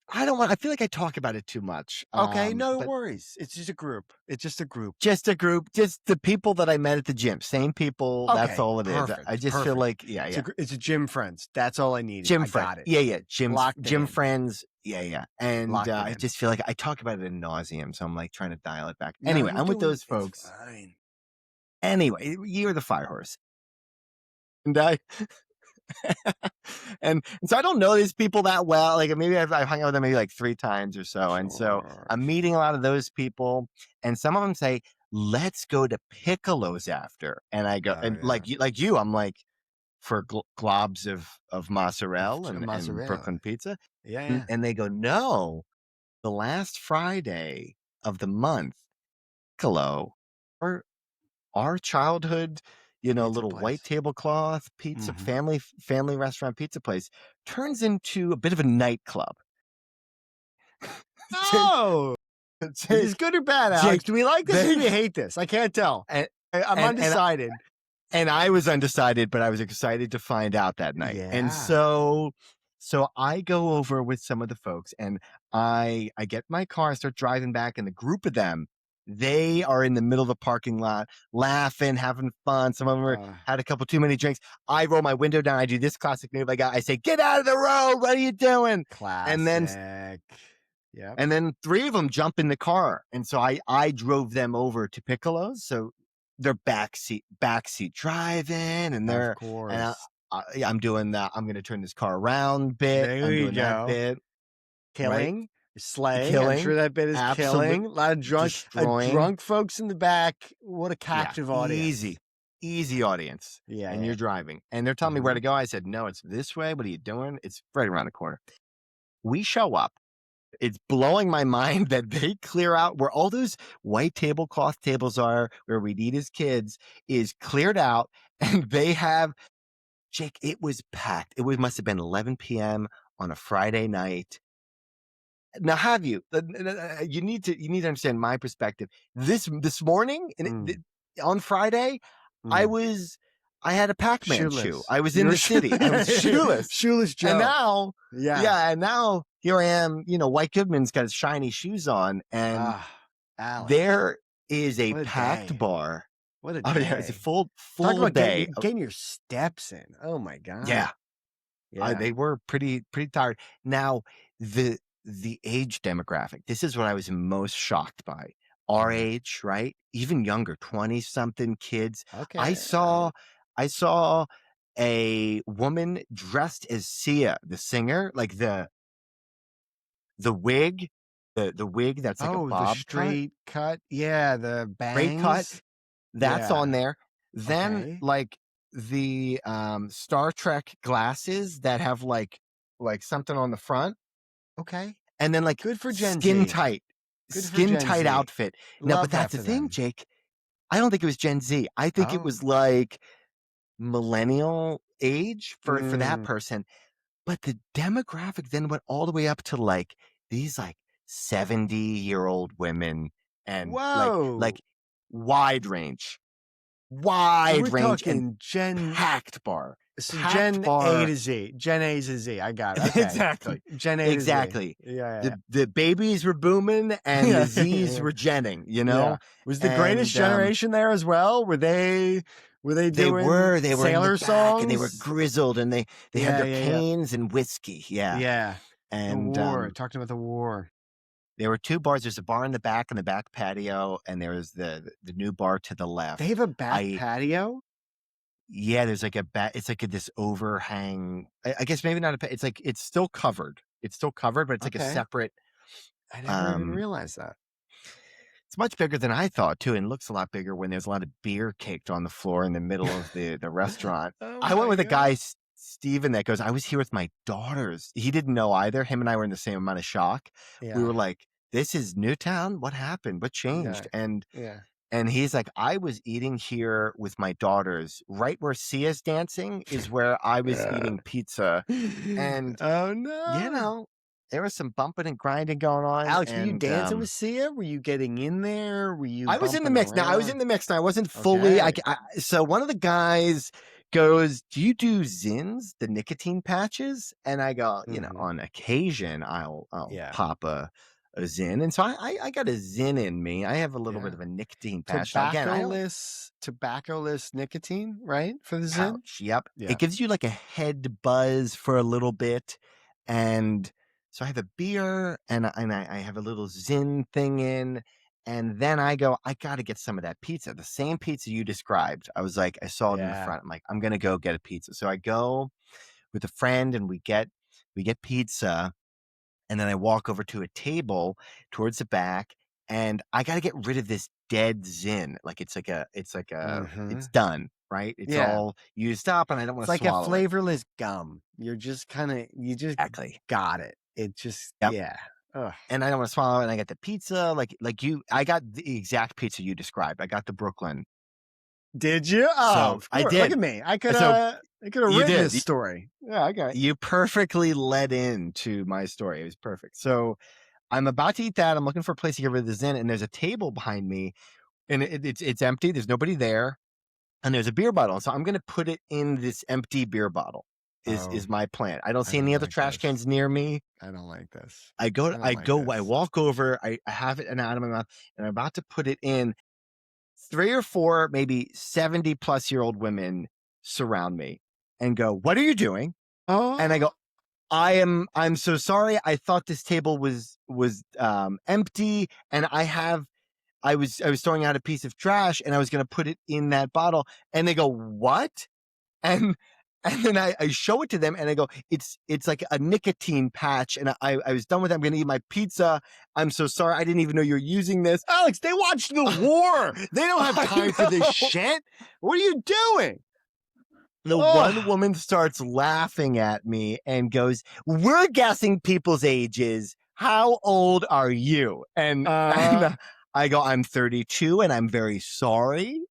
I feel like I talk about it too much. Okay, no But worries. It's just a group. It's just a group. just a group, just the people that I met at the gym, same people. That's Okay, all it is. I perfect, just feel perfect. like, yeah. It's a gym friends. That's all I needed. Gym I friend. got it. Yeah. Locked it Gym in. friends. Yeah. And Locked it I in. just feel like I talk about it in nauseum. So I'm like trying to dial it back. No, Anyway, you're I'm with doing those it's folks. fine. Anyway, you're the fire horse. And I, and so I don't know these people that well. Like maybe I've hung out with them maybe like 3 times or so. And so Sure. I'm meeting a lot of those people. And some of them say, let's go to Piccolo's after. And I go, Oh and yeah. like you, I'm like, for globs of mozzarella and Mozzarella. Brooklyn pizza. Yeah, And, yeah. and they go, no, the last Friday of the month, Piccolo, our childhood, Pizza little white place. tablecloth pizza, Mm-hmm. family restaurant pizza place turns into a bit of a nightclub. Jake, Oh, is this Jake, good or bad, Alex? Jake, Do we like this or do they we hate this? I can't tell. and I'm and and undecided. and I was undecided, but I was excited to find out that night. And Yeah. so I go over with some of the folks, and I get my car, start driving back, and the group of them, they are in the middle of the parking lot, laughing, having fun. Some of them had a couple too many drinks. I roll my window down. I do this classic move. I say, "Get out of the road! What are you doing?" And then Classic. Yep. and then three of them jump in the car, and so I drove them over to Piccolo's. So they're backseat driving, and Of they're and course. yeah, I'm doing that. I'm going to turn this car around bit. There I'm you doing that go. bit, right? Killing, slaying. I'm sure Killing, that bit is absolute killing. A lot of destroying. drunk folks in the back. What a Yeah, captive audience. easy audience. Yeah, And yeah. you're driving, and they're telling me where Mm-hmm. to go. I said, no, it's this way. What are you doing? It's right around the corner. We show up. It's blowing my mind that they clear out where all those white tablecloth tables are, where we'd eat as kids, is cleared out, and they have, Jake, it was packed. Must have been 11 p.m. on a Friday night. Now, have you? You need to understand my perspective. This morning, Mm, on Friday, I mm. was I had a Pac-Man shoe. Shoeless. I was in You're the city. I was shoeless, shoeless and Joe. now, Yeah. yeah, and now here I am. White Goodman's got his shiny shoes on, and Ah, Alex. there is a What a packed day. bar. What a Oh yeah, it's a day. full Talk full about day. getting your steps in. Oh my Yeah, God. Yeah. they were pretty tired. Now the age demographic. This is what I was most shocked by. Our Mm. age, right? Even younger, 20 something kids. I Okay. All saw right. I saw a woman dressed as Sia, the singer, like the wig, the wig that's like a Oh, the bob cut, straight cut. Yeah, the straight cut. bangs. That's on Yeah. there. Then Okay. like the Star Trek glasses that have like something on the front, Okay. and then like Good for Gen skin Z. tight, Good for Gen Z. outfit. Now, but Love that that's the for thing, them. Jake. I don't think it was Gen Z. I think it Oh. was like millennial age for that Mm. person. But the demographic then went all the way up to like these like 70-year-old women, and like Whoa. wide range. wide We're range and talking Gen packed bar. So Packed Gen A bar. to Z. Gen A to Z. I got it. Okay. Exactly. Gen A to Z. Exactly. Yeah. The babies were booming and the Z's were jenning, you know? Was the greatest generation there as well? Were they doing they were in the sailor back and they were songs? grizzled and they had their Yeah. canes and whiskey. Yeah. Yeah. The And war. Talking about the war. there were two bars. There's a bar in the back patio, and there was the new bar to the left. They have a back patio? Yeah, there's like it's like this overhang. I guess maybe not it's like it's still covered. It's still covered, but it's like a separate. I never even realized that. It's much bigger than I thought too, and looks a lot bigger when there's a lot of beer caked on the floor in the middle of the restaurant. I went with a guy, Steven, that goes, I was here with my daughters. He didn't know either. Him and I were in the same amount of shock. We were like, this is Newtown? What happened? What changed? And he's like, I was eating here with my daughters. Right where Sia's dancing is where I was eating pizza. And oh no, you know, there was some bumping and grinding going on. Alex, were you dancing with Sia? Were you getting in there? Were you? I was in the mix. Now I was in the mix. Now I wasn't fully. So one of the guys goes, "Do you do Zins, the nicotine patches?" And I go, you know, on occasion I'll pop a Zin, and so I got a Zin in me. I have a little bit of a nicotine patch. Tobacco-less nicotine, right? For the Zin. Yep. Yeah. It gives you like a head buzz for a little bit, and so I have a beer and I have a little Zin thing in, and then I go, I got to get some of that pizza, the same pizza you described. I was like, I saw it in the front. I'm like, I'm gonna go get a pizza. So I go with a friend and we get pizza. And then I walk over to a table towards the back, and I got to get rid of this dead Zin. Like it's done, right? It's all used up, and I don't want to swallow it. It's like a flavorless gum. You're just got it. It just, Ugh. And I don't want to swallow it. And I got the pizza, I got the exact pizza you described. I got the Brooklyn. Did you? Oh, so I did. Look at me. I could have written this story. Yeah, I got it. You perfectly led into my story. It was perfect. So I'm about to eat that. I'm looking for a place to get rid of the Zin, and there's a table behind me, and it's empty. There's nobody there, and there's a beer bottle. So I'm going to put it in this empty beer bottle. Is my plan. I don't see any other trash cans near me. I don't like this. I walk over. I have it out of my mouth, and I'm about to put it in. 3 or 4, maybe 70-plus-year-old women surround me and go, "What are you doing?" Oh. And I go, I'm so sorry. I thought this table was empty, and I was throwing out a piece of trash, and I was going to put it in that bottle. And they go, "What?" And then I show it to them, and I go, it's like a nicotine patch, and I was done with it. I'm going to eat my pizza. I'm so sorry. I didn't even know you're using this. Alex, they watched the war. They don't have time for this shit. What are you doing? The one woman starts laughing at me and goes, "We're guessing people's ages. How old are you?" And I go, "I'm 32, and I'm very sorry."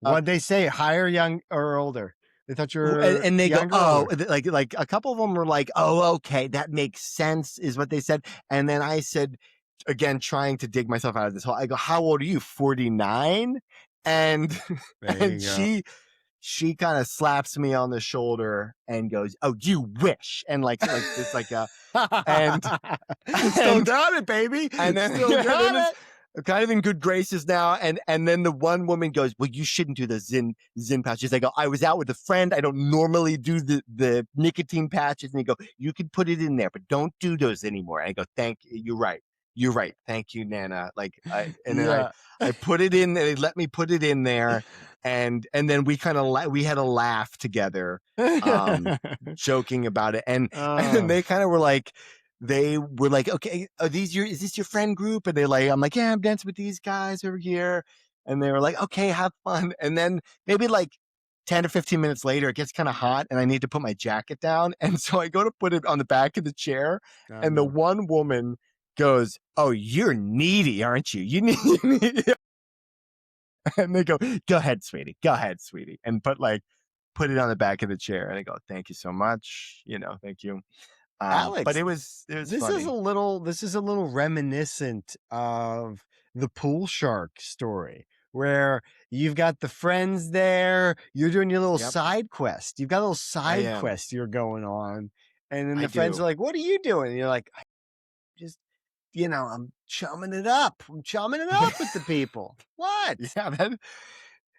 What'd they say? Higher, young, or older? They thought you were and they younger, go, like a couple of them were like, "Oh, okay, that makes sense," is what they said. And then I said, again, trying to dig myself out of this hole, I go, "How old are you? 49?" And she kind of slaps me on the shoulder and goes, "Oh, you wish." And it's like a and still got it, baby. And then still got it. Kind of in good graces now, and then the one woman goes, "Well, you shouldn't do the Zin patches." I go, "I was out with a friend. I don't normally do the nicotine patches." And they go, "You can put it in there, but don't do those anymore." And I go, "Thank you. You're right. Thank you, Nana." I put it in. They let me put it in there, and then we kind of we had a laugh together, joking about it, and then they kind of were like. They were like, "Okay, is this your friend group?" And I'm like, "Yeah, I'm dancing with these guys over here." And they were like, "Okay, have fun." And then maybe 10 or 15 minutes later, it gets kind of hot and I need to put my jacket down. And so I go to put it on the back of the chair. And the one woman goes, "Oh, you're needy, aren't you? You need." And they go, "Go ahead, sweetie. Go ahead, sweetie." And put it on the back of the chair. And I go, "Thank you so much. Thank you." Alex, but it was this funny. Is a little reminiscent of the pool shark story, where you've got the friends there, you're doing your little Yep, side quest. You've got a little I side am. quest you're going on. And then I the friends are do. like, "What are you doing?" And you're like, "I just, I'm chumming it up. I'm chumming it up with the people." What? Yeah, that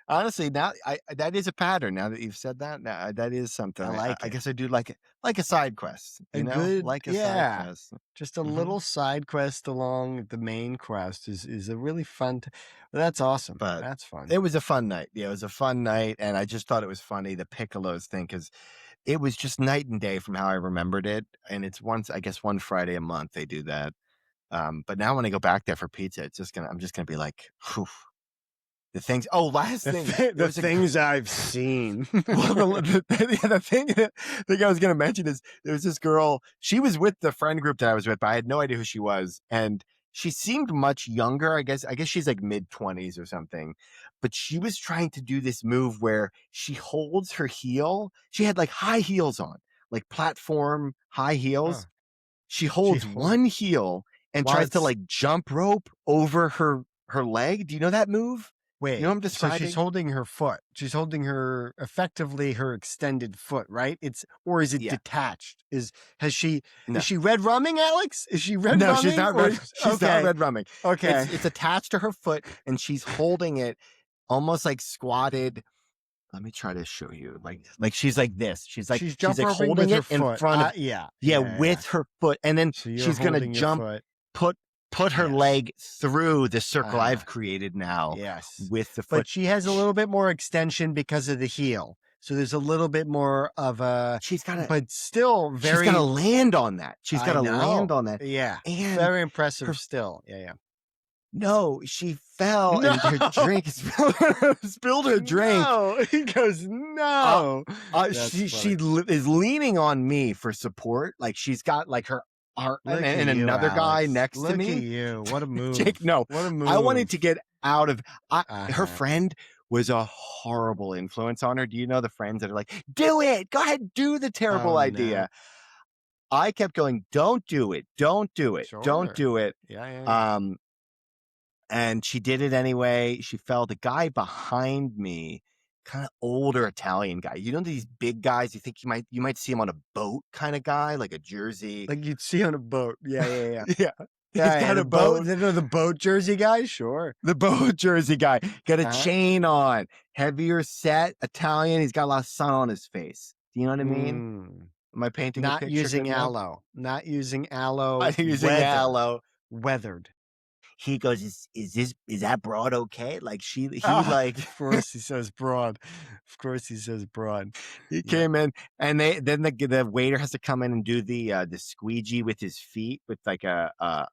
honestly, now that is a pattern. Now that you've said that, now that is something. I like I it. guess I do like a side quest. A good, Like a side yeah. quest. Just a Hmm. little side quest along the main quest is a really fun. Well, that's awesome. But That's fun. it was a fun night. Yeah, it was a fun night, and I just thought it was funny the Piccolo's thing because it was just night and day from how I remembered it. And it's once, I guess, one Friday a month they do that. But now when I go back there for pizza, I'm just gonna be like, whew, the things. Oh, last thing, there The was a things I've seen. well, the thing I was going to mention is there was this girl. She was with the friend group that I was with, but I had no idea who she was, and she seemed much younger. I guess she's like mid-20s or something, but she was trying to do this move where she holds her heel. She had like high heels on, like platform high Oh, heels. She she holds hold one heel and while tries to it's like jump rope over her leg. Do you know that move? You know what wait. I'm So she's describing? holding her foot. She's holding her effectively her extended foot, right? It's or is it Yeah. detached? Has she is No. she red rumming, Alex? Is she red No, she's rumming not or red. She's not okay? red rumming. Okay. It's attached to her foot, and she's holding it almost like squatted. Let me try to show you. Like she's like this. She's She's jump like roping holding with her it in foot. front of Yeah, yeah yeah, yeah. with her foot, and then So you're she's gonna holding your jump, foot. put her Yes. leg through the circle Uh-huh. I've created now Yes. with the But foot. she has a Sh- little bit more extension because of the heel. So there's a little bit more of a, She's gotta but still she's gotta very, land on that. She's I gotta know. land on that, Yeah. and Very impressive her still. Yeah, yeah. no, she fell No, and her drink spilled her drink. no. He goes, no. That's She funny. is leaning on me for support. Like she's got like her Look at and you, another guy Alex. next to Look at me. you. What a move. Jake, no, What a I wanted move. to get out of. Her Uh-huh. friend was a horrible influence on her. Do you know the friends that are like, do it, go ahead, do the Oh, terrible no. idea? I kept going, don't do it, don't do it, don't Sure. do it. Yeah, yeah, yeah. Um, and she did it anyway. She fell. The guy behind me, kind of older Italian guy. You know these big guys. You think you might see him on a boat, kind of guy, like a Jersey. Like you'd see on a boat. Yeah, yeah, yeah. Yeah, he's Yeah, yeah. got The a boat, boat. the boat jersey guy? Sure. The boat Jersey guy got a Uh-huh. chain on, heavier set Italian. He's got a lot of sun on his face. Do you know what I mean? Mm. Am I painting a Not picture good using enough? aloe. Not using aloe. I'm using Weathered. aloe. Weathered. He goes, is that broad okay? Like he Ah, like of course he says broad. Of course he says broad. he Yeah. came in, and the waiter has to come in and do the squeegee with his feet with like a Towel.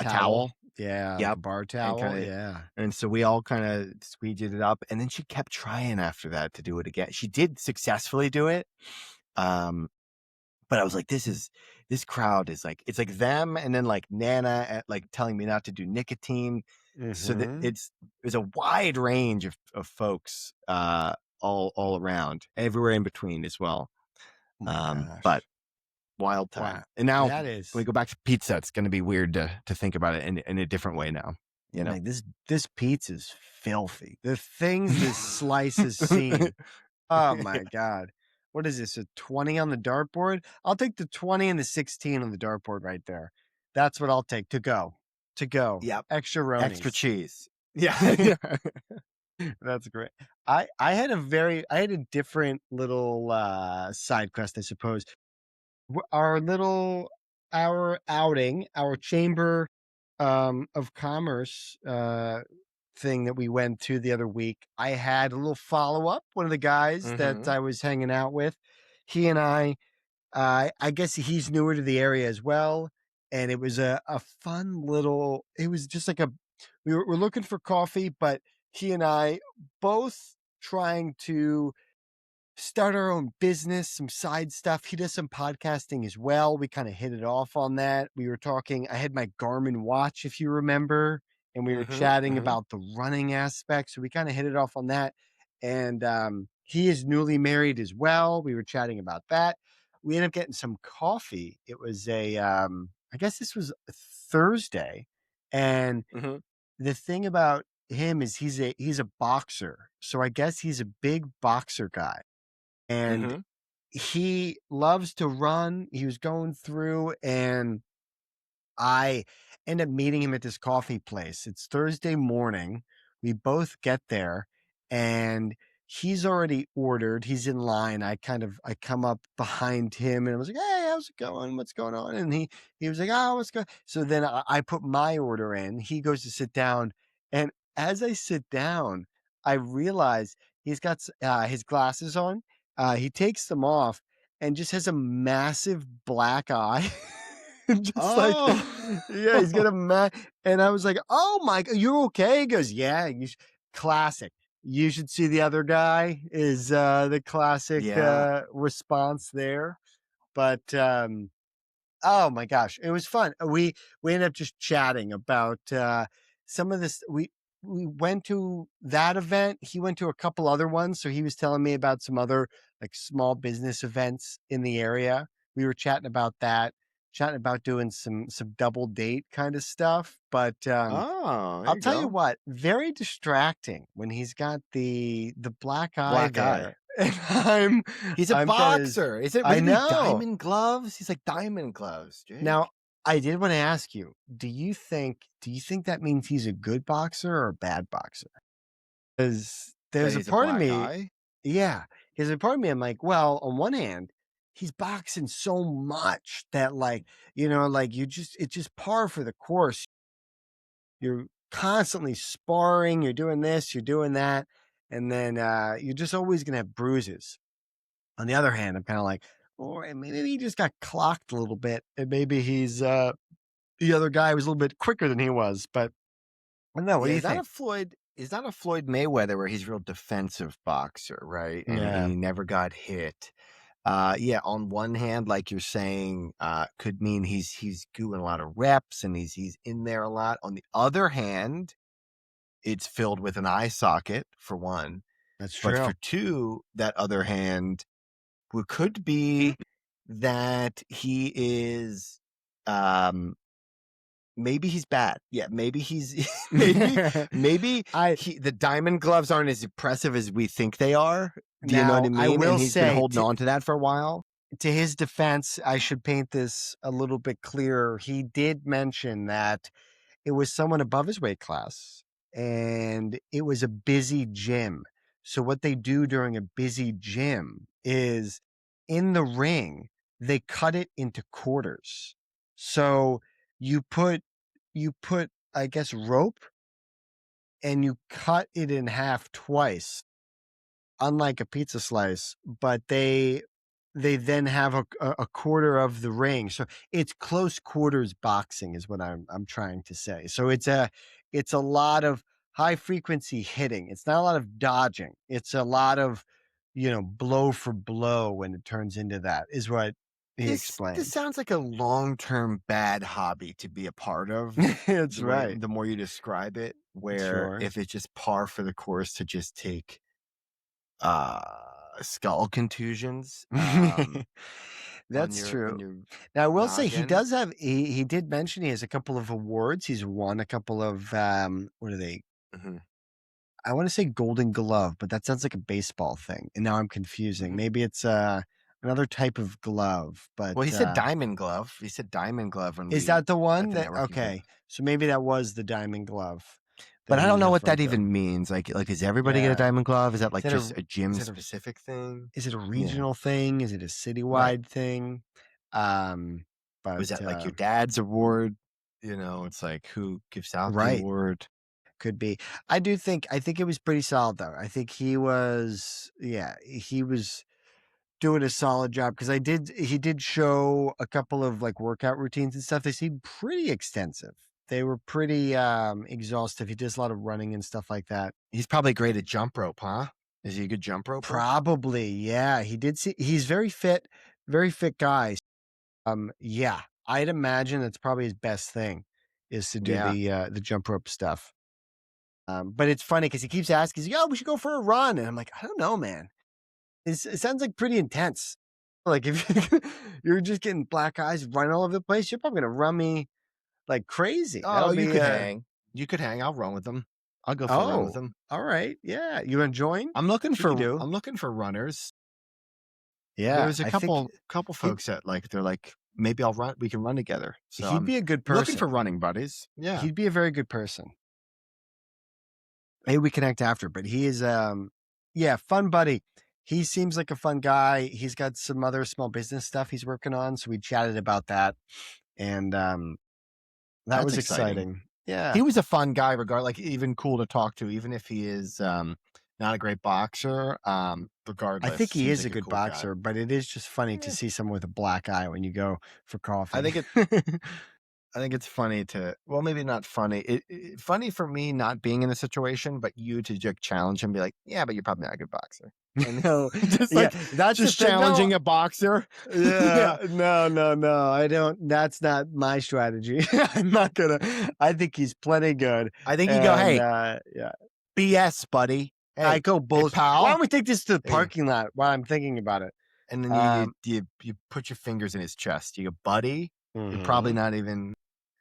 towel. Yeah, like a Yep. bar And towel. kind of Yeah. and so we all kind of squeegeed it up, and then she kept trying after that to do it again. She did successfully do it. Um, but I was like, this crowd is like it's like them and then like Nana at like telling me not to do nicotine. So that Mm-hmm. there's a wide range of folks all around, everywhere in between as well. Oh my But gosh. wild time. Wow. And now That when we is go back to pizza, it's gonna be weird to think about it in a different way now, you know. like this pizza's filthy. The things this slice has seen. Oh my god. What is this? A 20 on the dartboard? I'll take the 20 and the 16 on the dartboard right there. That's what I'll take to go. To go. Yep. Extra Extra ronies. cheese. Yeah. Yeah. That's great. I had a different little side quest, I suppose. Our little our outing, our chamber of commerce thing that we went to the other week, I had a little follow up. One of the guys that Mm-hmm. I was hanging out with, he and I guess he's newer to the area as well. And it was a fun little, it was just like we're looking for coffee, but he and I both trying to start our own business, some side stuff. He does some podcasting as well. We kind of hit it off on that. We were talking, I had my Garmin watch, if you remember, and we were Mm-hmm. chatting Mm-hmm. about the running aspect. So we kind of hit it off on that. And he is newly married as well. We were chatting about that. We ended up getting some coffee. It was I guess this was Thursday. And Mm-hmm. the thing about him is he's a boxer. So I guess he's a big boxer guy. And Mm-hmm. he loves to run. He was going through, and I end up meeting him at this coffee place. It's Thursday morning. We both get there, and he's already ordered. He's in line. I come up behind him, and I was like, "Hey, how's it going? What's going on?" And he was like, "Oh, what's going?" So then I put my order in. He goes to sit down, and as I sit down, I realize he's got his glasses on. He takes them off and just has a massive black eye. Just like, Oh, yeah, he's got a and I was like, "Oh my god, you okay?" He goes, "Yeah, classic. You should see the other guy," is the classic yeah. response there. But oh my gosh, it was fun. We ended up just chatting about some of this. We went to that event. He went to a couple other ones, so he was telling me about some other like small business events in the area. We were chatting about that, chatting about doing some double date kind of stuff. But Oh, there I'll you tell you go. what, very distracting when he's got the black eye Black eye. there, and He's a I'm kind of boxer. Is it I really know. diamond gloves? He's like diamond gloves, Now, Jake. I did want to ask you, do you think that means he's a good boxer or a bad boxer? Because That there's a he's a part of black me, eye. yeah, there's a part of me, I'm like, well, on one hand, he's boxing so much that like, like it's just par for the course. You're constantly sparring, you're doing this, you're doing that, and then you're just always gonna have bruises. On the other hand, I'm kind of like, or maybe he just got clocked a little bit, and maybe he's the other guy was a little bit quicker than he was, but I don't know. What Yeah, do you he's not think? a Floyd. He's not a Floyd Mayweather where he's a real defensive boxer, right? And Yeah, he never got hit. Yeah, on one hand, like you're saying, could mean he's doing a lot of reps and he's in there a lot. On the other hand, it's filled with an eye socket for one, that's but true. for two, that other hand could be that he is um maybe he's bad. Yeah, maybe he's maybe I the diamond gloves aren't as impressive as we think they are. Do you know what Now I I mean? And will he's been say holding on to that for a while. to his defense, I should paint this a little bit clearer. He did mention that it was someone above his weight class and it was a busy gym. So what they do during a busy gym is in the ring, they cut it into quarters. So you put I guess rope and you cut it in half twice, unlike a pizza slice, but they then have a quarter of the ring. So it's close quarters boxing is what I'm trying to say. So it's a lot of high frequency hitting. It's not a lot of dodging. It's a lot of, blow for blow when it turns into that is what he This explained. sounds like a long-term bad hobby to be a part of. That's right. The more you describe it, where Sure. if it's just par for the course to just take uh skull contusions That's on true. your Now, I will say noggin. he did mention he has a couple of awards. He's won a couple of what are they? Hmm. I want to say Golden Glove, but that sounds like a baseball thing. And now I'm confusing. Hmm. Maybe it's another type of glove, but Well, he said diamond glove. He said diamond glove when is we that the at one the that networking thing. okay. So maybe that was the diamond glove But that I he don't know what that referred to. even means. Like, does everybody get a Yeah. diamond glove? Is that Is like that just a a gym is that a specific thing? is it a Yeah, regional thing? Is it a right. citywide thing? Um, but Was that like your dad's award? It's like who gives out the right. award? Could be. I think it was pretty solid though. I think he was doing a solid job because he did show a couple of like workout routines and stuff. They seemed pretty extensive. They were pretty exhaustive. He does a lot of running and stuff like that. He's probably great at jump rope, huh? Is he a good jump roper? Probably, yeah. He's very fit guy. Yeah. I'd imagine that's probably his best thing is to do Yeah. the jump rope stuff. But it's funny because he keeps asking, he's like, "Oh, we should go for a run." And I'm like, "I don't know, man. It sounds like pretty intense. Like if you're just getting black eyes running all over the place, you're probably gonna run me like crazy. That'll Oh, you be could hang. You could hang. I'll run with them. I'll go for a run with him. all right. Yeah. You want to join? I'm looking See what you for do. I'm looking for runners. Yeah. There's a I think couple he'd, folks that they're like, maybe I'll run. We can run together. So he'd be a good I'm looking person. for running buddies. Yeah. He'd be a very good person. Maybe we connect after, but he is, yeah, fun buddy. He seems like a fun guy. He's got some other small business stuff he's working on. So we chatted about that. And, that That's was exciting. exciting. Yeah. He was a fun guy, like even cool to talk to, even if he is not a great boxer. Regardless, I think he seems is like a good cool guy. boxer, but it is just funny to see someone with a black eye when you go for coffee. I think it's funny well, maybe not funny. Funny for me not being in the situation, but you to just challenge him, be like, yeah, but you're probably not a good boxer. No, Just yeah, like that's just the thing. challenging No, a boxer. yeah, no. I don't. That's not my strategy. I'm not gonna. I think he's plenty good. I think you go, hey, yeah. BS, buddy. Hey, I go both. pal. Why don't we take this to the Hey. parking lot while I'm thinking about it? And then you put your fingers in his chest. You go, buddy. You're probably not even.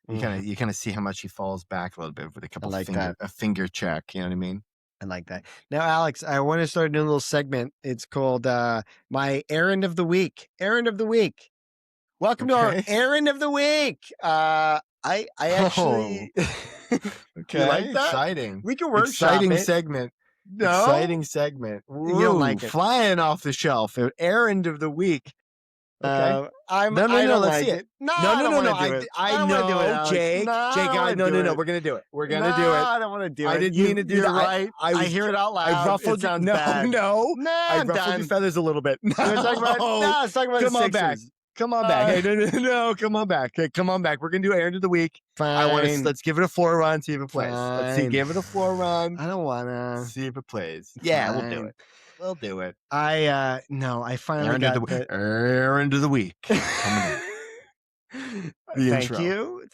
You kind of see how much he falls back a little bit with a couple a finger check. You know what I mean? I like that. Now, Alex, I want to start a new little segment. It's called my errand of the week. Errand of the week. Welcome to our errand of the week. I actually okay. You like that? Exciting. We can workshop exciting it. segment. No? Exciting segment. You don't like it. Flying off the shelf. Errand of the week. Okay. I don't let's like see it. No. I know, Jake. No, we're gonna do it. We're gonna no, do it. I don't want to do it. I didn't mean to do You're that. right. I hear it out loud. I ruffled it sounds no, bad. no. No, I I'm ruffled done. your feathers a little bit. No, Let's talk about come the on back. Sixers. Come on back. Hey, no, come on back. Hey, come on back. We're gonna do errand of the week. Fine. Let's give it a floor run, see if it plays. Fine. Let's see, give it a floor run. I don't wanna See if it plays. Yeah, Fine. we'll do it. We'll do it. I finally got errand of the week.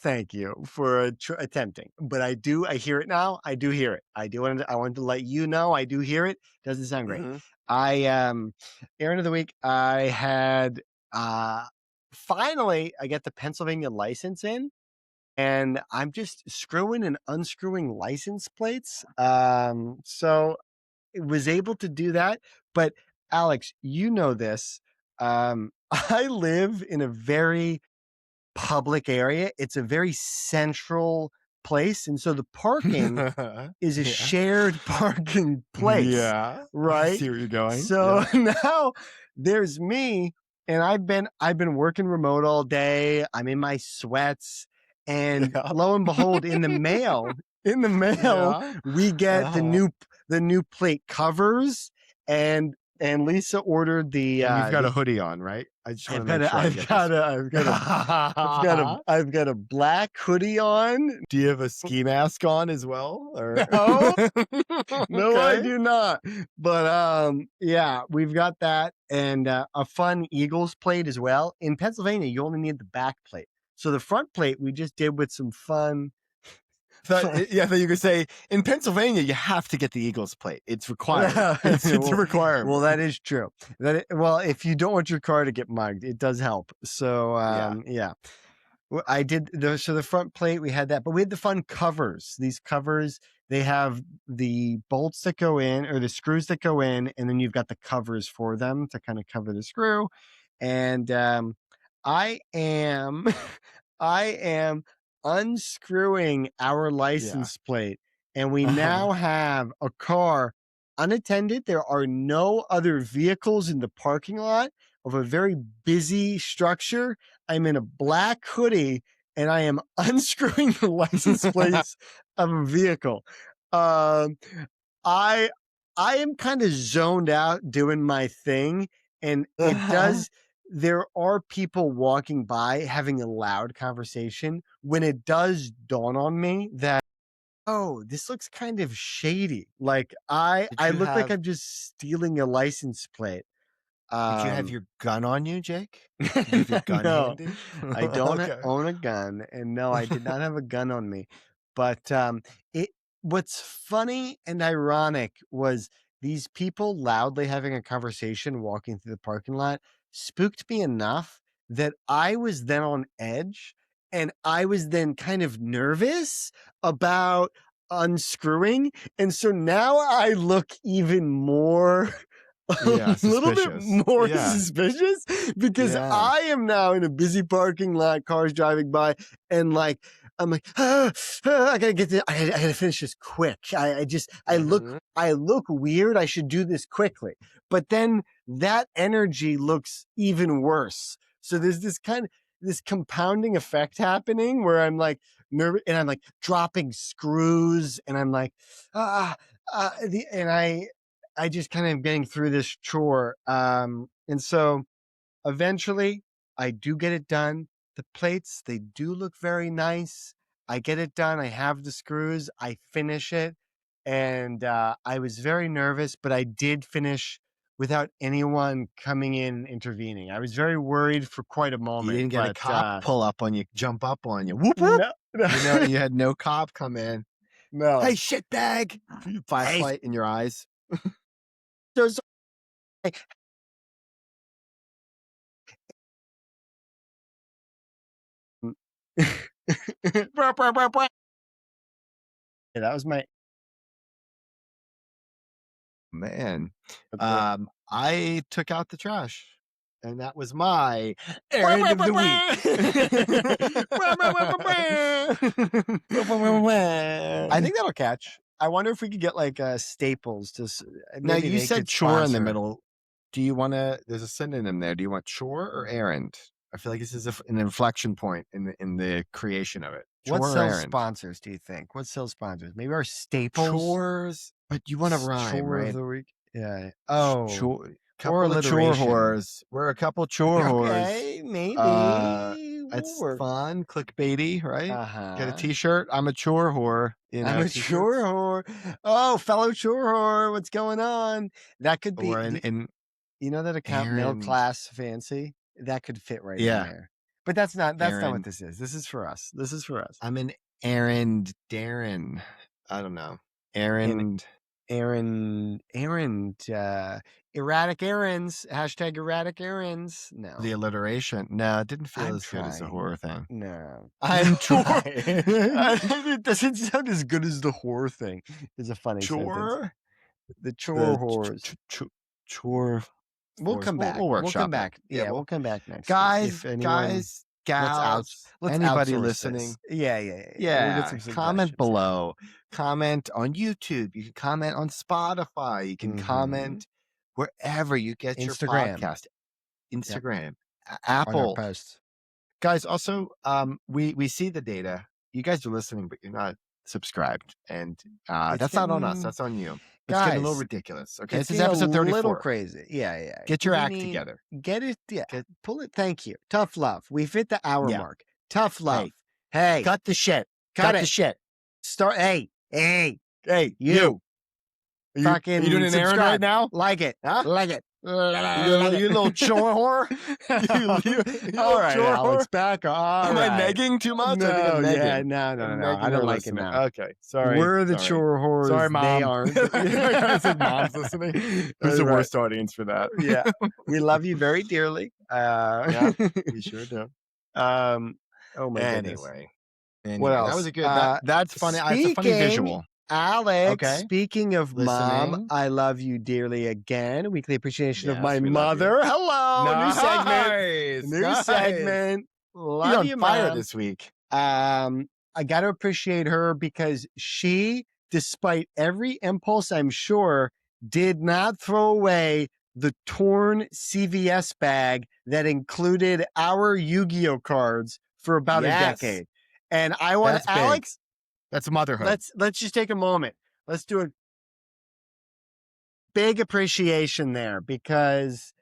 Thank you for attempting. But I hear it now. I do hear it. I want to let you know I do hear it. Doesn't sound great. Errand of the week. I had finally I get the Pennsylvania license in, and I'm just screwing and unscrewing license plates. So it was able to do that. But Alex, you know this. I live in a very public area. It's a very central place, and so the parking is a shared parking place. Yeah, right. I see where you're going. So now there's me, and I've been working remote all day. I'm in my sweats, and lo and behold, in the mail, we get the new plate covers, and Lisa ordered the. And you've got a hoodie on, right? I just want to make sure. I've got a black hoodie on. Do you have a ski mask on as well? Or? No, no, I do not. But yeah, we've got that, and a fun Eagles plate as well. In Pennsylvania, you only need the back plate. So the front plate we just did with some fun. I thought you could say in Pennsylvania you have to get the Eagles plate. It's required. It's a requirement. Well, that is true. If you don't want your car to get mugged, it does help. So yeah. I did the front plate. We had that, but we had the fun covers. These covers, they have the bolts that go in or the screws that go in, and then you've got the covers for them to kind of cover the screw. And I am unscrewing our license plate, and we now have a car unattended. There are no other vehicles in the parking lot of a very busy structure. I'm in a black hoodie, and I am unscrewing the license plates of a vehicle. I am kind of zoned out doing my thing, and it does. There are people walking by having a loud conversation when it does dawn on me that, oh, this looks kind of shady. Like I look like I'm just stealing a license plate. Did you have your gun on you, Jake? Did you have your gun handy? I don't own a gun, and no, I did not have a gun on me. But what's funny and ironic was these people loudly having a conversation walking through the parking lot spooked me enough that I was then on edge, and I was then kind of nervous about unscrewing. And so now I look even more, Yeah, a little bit suspicious. more Yeah. suspicious because Yeah. I am now in a busy parking lot, cars driving by, and like, I'm like, I gotta get this, I gotta finish this quick. Mhm. I look weird. I should do this quickly. But then that energy looks even worse. So there's this compounding effect happening where I'm like nervous and I'm like dropping screws and I'm like, and I just kind of getting through this chore. And so eventually I do get it done. The plates, they do look very nice. I get it done. I have the screws. I finish it. And I was very nervous, but I did finish without anyone coming in intervening. I was very worried for quite a You moment, didn't get a but cop pull up on you, jump up on you. Whoop whoop. no, no, You had no cop come in. no. Hey, shitbag! Hey, Flashlight in your eyes. so yeah, that was my. Man, That's I took out the trash, and that was my errand of the week. I think that'll catch. I wonder if we could get like Staples to Now maybe you they said could chore in the sponsor. middle. Do you want to? There's a synonym there. Do you want chore or errand? I feel like this is an inflection point in the creation of it. What Chore or sells errand? sponsors? Do you think? What sells sponsors? Maybe our Staples Chores, but you want to rhyme, chore of right? the week. Yeah. Oh, Chore, or couple of chore alliteration. whores. We're a couple chore whores. Okay, maybe we'll It's work. fun, clickbaity, right? Uh Get a huh. T-shirt. I'm a chore whore. You I'm know, a chore T-shirts whore. Oh, fellow chore whore, what's going on? That could be. or an You know that account middle errand. class fancy? That could fit right in Yeah, there. But that's not what errand. this is. This is for us. This is for us. I'm an errand Darren. I don't know. And Errand. erratic errands. Hashtag erratic errands. The No. alliteration. No, it didn't feel I'm as good as the trying. horror thing. No. I'm trying. It doesn't sound as good as the whore thing. It's a funny sentence. Chore? The chore The whores. chore. We'll force. come back. We'll We'll come workshop it. back. Yeah, Yeah, we'll come back next week. guys, If anyone, guys, let's gals, anybody outsource listening. this. Yeah. We'll get Yeah, some comment suggestions. below. Comment on YouTube. You can comment on Spotify. You can comment wherever you get your Instagram. podcast. Instagram, On our Apple. posts. Guys, also, we see the data. You guys are listening, but you're not subscribed, and that's not on us. That's on you. It's getting a little Guys, ridiculous. Okay, it's this is episode a little 34. crazy. Yeah. Get your act together. Get it. Yeah. Pull it. Thank you. Tough love. We've hit the hour Yeah. mark. Tough love. Hey. Cut the shit. Cut the it. shit. Start. Hey. You. Fucking you doing an errand right subscribe. now? Like it. Huh? Like it. You little chore whore. All right, Alex, back on. Am I negging too much? I think I'm negging. Yeah, no. I don't like it now. Okay, sorry. We're the chore whores. Sorry, Mom. They aren't. I said mom's listening. Who's the worst audience for that? Yeah, we love you very dearly. Yeah, we sure do. Oh my goodness. Anyway, What else? that was a good. That's funny. It's a funny visual. Alex, Okay. Speaking of Mom, listening. I love you dearly again. Weekly appreciation of Yes, my we love you. mother. Hello, Nice. new segment. Love You're on you, fire Mom. this week. I got to appreciate her because she, despite every impulse, I'm sure, did not throw away the torn CVS bag that included our Yu-Gi-Oh cards for about a Yes. decade. And I want That's to, big. Alex, That's motherhood. let's just take a moment. Let's do a big appreciation there because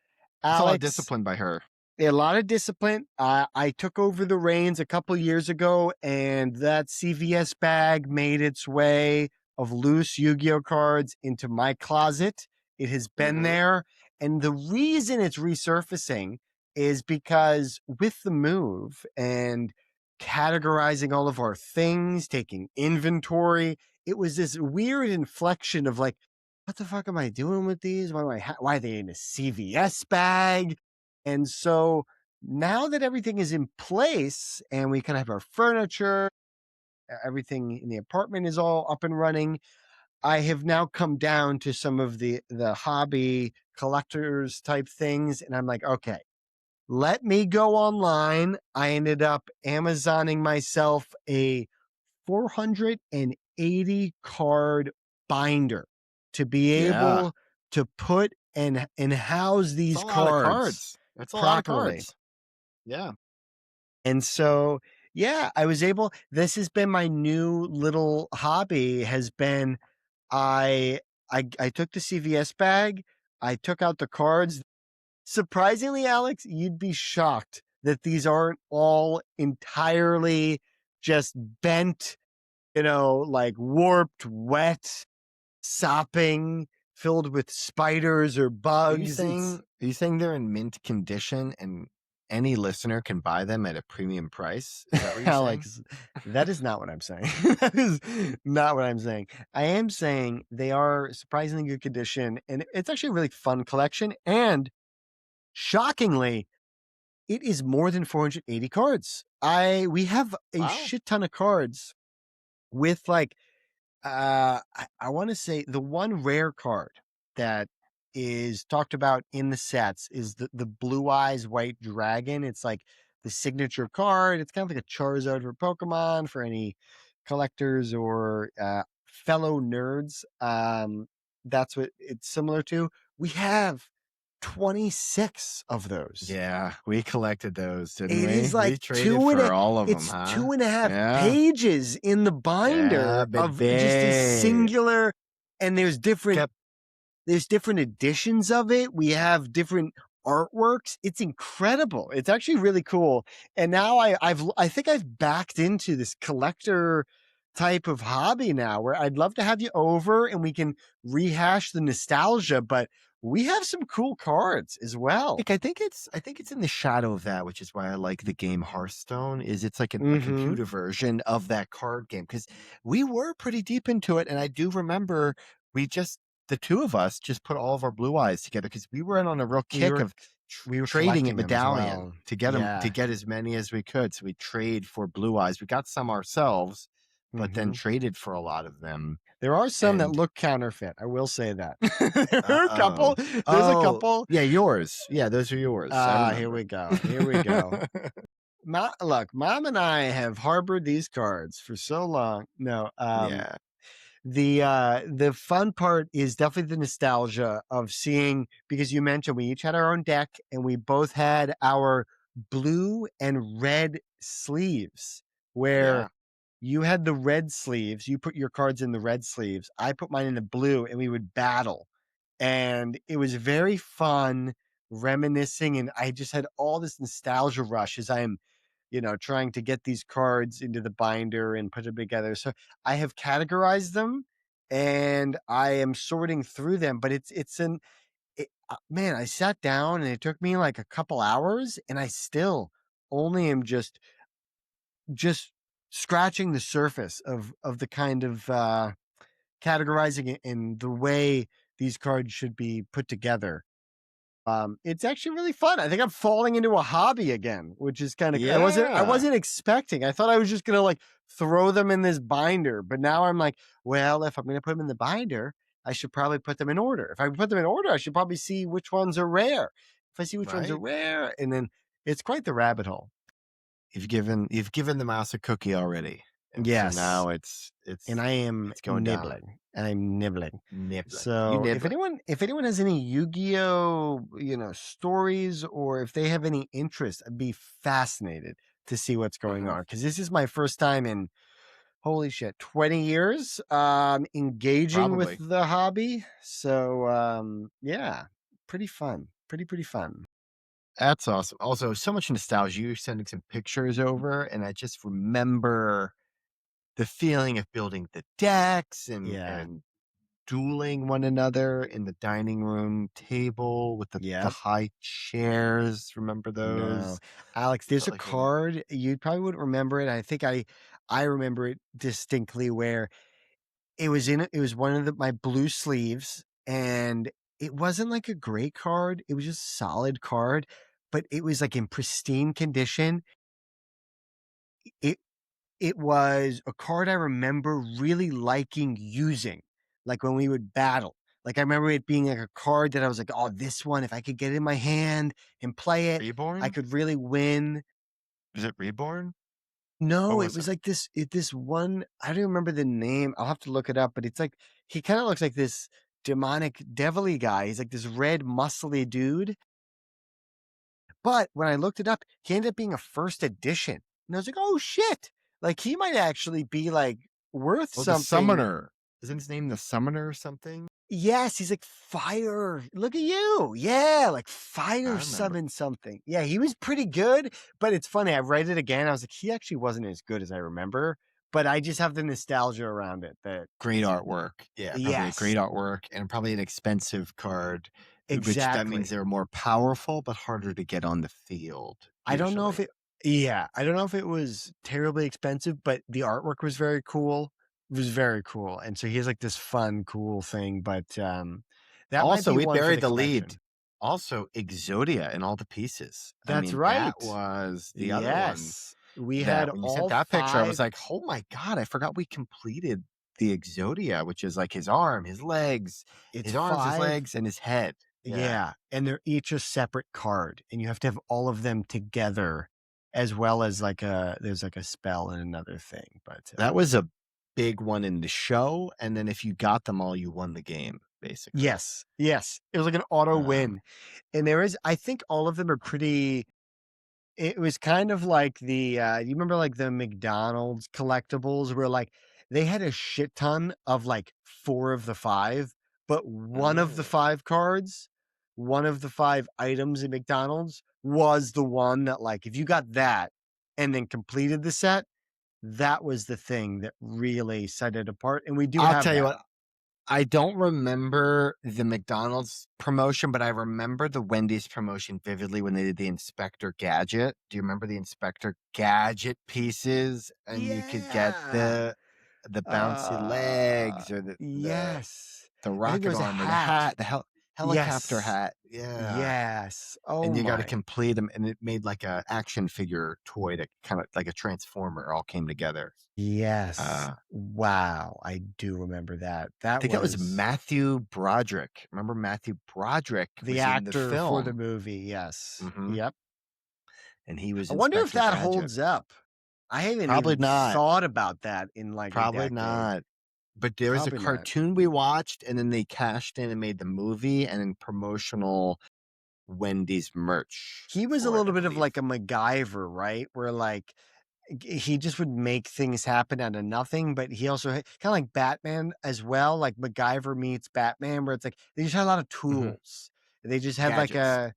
That's a lot of Alex, discipline by her. a lot of discipline. I took over the reins a couple years ago, and that CVS bag made its way of loose Yu-Gi-Oh cards into my closet. It has been there, and the reason it's resurfacing is because with the move and categorizing all of our things, taking inventory, it was this weird inflection of like, what the fuck am I doing with these? Why are they in a CVS bag? And so now that everything is in place and we kind of have our furniture, everything in the apartment is all up and running, I have now come down to some of the hobby collectors type things, and I'm like, okay, let me go online. I ended up Amazoning myself a 480 card binder to be Yeah. able to put and house It's a these lot of cards cards. That's a lot of properly. cards. Yeah. And so, yeah, I was able, this has been my new little hobby has been I I took the CVS bag, I took out the cards. Surprisingly, Alex, you'd be shocked that these aren't all entirely just bent, like warped, wet, sopping, filled with spiders or bugs. It's Are you saying they're in mint condition and any listener can buy them at a premium price? Is that what you're saying? Alex, that is not what I'm saying. That is not what I'm saying. I am saying they are surprisingly good condition, and it's actually a really fun collection. And shockingly, it is more than 480 cards. We have a Wow. shit ton of cards with like I want to say the one rare card that is talked about in the sets is the Blue Eyes White Dragon. It's like the signature card. It's kind of like a Charizard for Pokemon for any collectors or fellow nerds. That's what it's similar to. We have 26 of those. Yeah, we collected those, didn't It we? is like We traded for all of them, it's huh? 2.5 Yeah. pages in the Yeah, binder of just a baby. singular, and Kept there's different editions of it. We have different artworks. It's incredible. It's actually really cool. And now I think I've backed into this collector type of hobby now where I'd love to have you over and we can rehash the nostalgia, but we have some cool cards as well. like I think it's in the shadow of that, which is why I like the game Hearthstone. Is it's like a Mhm. computer version of that card game because we were pretty deep into it, and I do remember we just the two of us just put all of our blue eyes together because we were in on a real We kick were of we were trading at collecting them as Medallion well. to get them to Yeah. get as many as we could. So we trade for blue eyes. We got some ourselves, but then Mhm. traded for a lot of them. There are some that And look counterfeit. I will say that. There are a oh, couple. There's a oh, couple. yeah, yours. Yeah, those are yours. I Here remember. we go. Here we go. Look, Mom and I have harbored these cards for so long. No, Yeah. the fun part is definitely the nostalgia of seeing because you mentioned we each had our own deck and we both had our blue and red sleeves where Yeah. you had the red sleeves, you put your cards in the red sleeves, I put mine in the blue, and we would battle. And it was very fun reminiscing, and I just had all this nostalgia rush as I'm, trying to get these cards into the binder and put them together. So I have categorized them and I am sorting through them, but man, I sat down and it took me like a couple hours and I still only am just scratching the surface of the kind of categorizing it and the way these cards should be put together. It's actually really fun. I think I'm falling into a hobby again, which is kind of I Yeah. wasn't expecting. I thought I was just gonna like throw them in this binder, but now I'm like, well, if I'm gonna put them in the binder, I should probably put them in order. If I put them in order, I should probably see which ones are rare. If I see which ones are Right. rare, and then it's quite the rabbit hole. You've given the mouse a cookie already. And so Yes. now And I am it's going down. nibbling. I'm nibbling. Nibbling. You So nibbling. if anyone has any Yu-Gi-Oh, stories or if they have any interest, I'd be fascinated to see what's going Mhm. on because this is my first time in holy shit 20 years engaging with Probably. the hobby. So yeah, pretty fun. Pretty fun. That's awesome. Also, so much nostalgia. You were sending some pictures over, and I just remember the feeling of building the decks Yeah. and dueling one another in the dining room table with the Yep. high chairs. Remember No. those? Alex, there's Felt a like card, you probably wouldn't remember it. I think I remember it distinctly where it was one of my blue sleeves and it wasn't like a great card. It was just a solid card, but it was like in pristine condition. It It was a card I remember really liking using, like when we would battle. Like I remember it being like a card that I was like, "Oh, this one, if I could get it in my hand and play it, I Reborn? could really win." Is it Reborn? What No, it was was it? like this one, I don't remember the name. I'll have to look it up, but it's like he kind of looks like this demonic devilly guy. He's like this red muscly dude. But when I looked it up, he ended up being a first edition. And I was like, "Oh shit. Like he might actually be like worth Oh, the something." Summoner. Isn't his name the Summoner or something? Yes, he's like fire. Look at you. Yeah, like fire I remember. summon something. Yeah, he was pretty good, but it's funny. I read it again. I was like, he actually wasn't as good as I remember, but I just have the nostalgia around it that Great artwork. Yeah, probably a yes, great artwork and probably an expensive card, which that means exactly. they're more powerful but harder to get on the field, I don't know if usually. it yeah, I don't know if it was terribly expensive, but the artwork was very cool. It was very cool. And so he has like this fun, cool thing, but that might Also, be we one for buried the the lead. collection. Also, Exodia and all the pieces. I That's mean, that right. was the other one Yes. We had that when you sent all that picture, I was 5. like, oh my God, I forgot we completed the Exodia, which is like his arm, his legs, It's his arms, his 5. legs, and his head. Yeah. Yeah, and they're each a separate card, and you have to have all of them together as well as like a there's like a spell and another thing, but, That was a big one in the show. And then if you got them all, you won the game, basically. yes, yes. It was like an auto Um, win, and there is I think all of them are pretty it was kind of like you remember like the McDonald's collectibles where like they had a shit ton of like 4 of the 5, but mm. one of the 5 items in McDonald's was the one that like if you got that and then completed the set, that was the thing that really set it apart, and we do I'll have tell you that. what, I don't remember the McDonald's promotion, but I remember the Wendy's promotion vividly when they did the Inspector Gadget. Do you remember the Inspector Gadget pieces? And you could get Yeah. the bouncy Uh, legs or yes. the I think there rocket was a arm or the hat. hat, the helicopter Yes. hat. Yeah. Yes. Oh And you got to my. complete them, and it made like a action figure toy that kind of like a transformer all came together. Yes. Uh, Wow. I do remember that. I That think that was was Matthew Broderick. Remember Matthew Broderick the was in the actor for the film, movie. Yes. hmm Yep. and he was I wonder if Inspector that Gadget. holds up. I haven't Probably even not. thought about that in like a Probably decade. not. But there was a Probably not. cartoon we watched, and then they cashed in and made the movie, and then promotional Wendy's merch He was a for it, I little bit of believe. like a MacGyver, right? Where like he just would make things happen out of nothing, but he also kind of like Batman as well, like MacGyver meets Batman, where it's like they just had a lot of hmm tools. They just had like Gadgets. a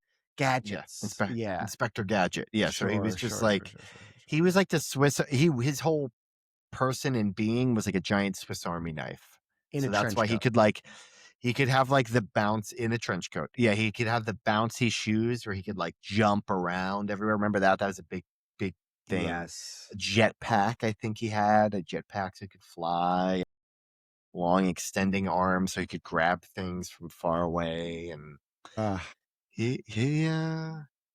Yeah, gadgets. Yeah, Inspector Gadget. Yeah, so he was sure, just sure, sure, like sure, sure, sure, sure. he was like the Swiss. His whole person and being was like a giant Swiss Army knife. In a So that's trench why coat. he could have like the bounce in a trench coat. Yeah, he could have the bouncy shoes where he could like jump around everywhere. Remember that? That was a big thing. Yes. A jetpack, I think he had a jetpack so he could fly. Long extending arms so he could grab things from far away. And Uh, he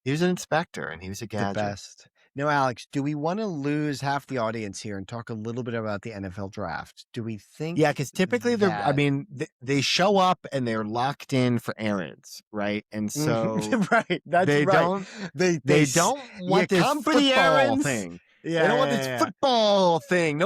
was an inspector and he was a the gadget. best. Now, Alex, do we want to lose half the audience here and talk a little bit about the NFL draft? Do we Yeah, think because typically I that mean, they show up and they're locked in for errands, right? And so Mhm. Right, that's they right. don't They you want this come for the football errands. thing. They Yeah, don't want yeah, this yeah, yeah. football thing.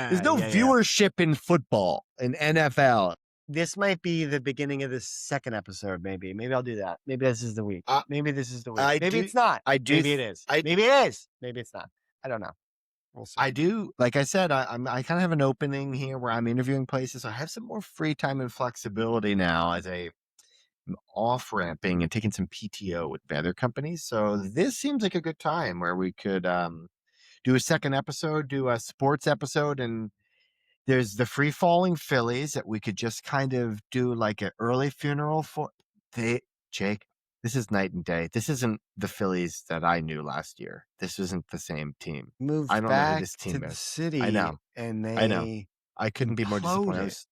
There's Yeah, no yeah, yeah. viewership in football in NFL. This might be the beginning of the second episode, maybe. Maybe I'll do that. Maybe this is the week. I, Maybe this is the week. I Maybe do, it's not. I do, Maybe it is. I Maybe it is. Maybe it's not. I don't know. We'll see. I do, like I said, I kind of have an opening here where I'm interviewing places. I have some more free time and flexibility now as I'm off ramping and taking some PTO with other companies. So this seems like a good time where we could do a second episode, do a sports episode, and there's the free falling Phillies that we could just kind of do like an early funeral for. They, Jake, this is night and day. This isn't the Phillies that I knew last year. This isn't the same team. I Moved don't know who back this to team the is. I city know. and I know. they I couldn't be more disappointed. imploded.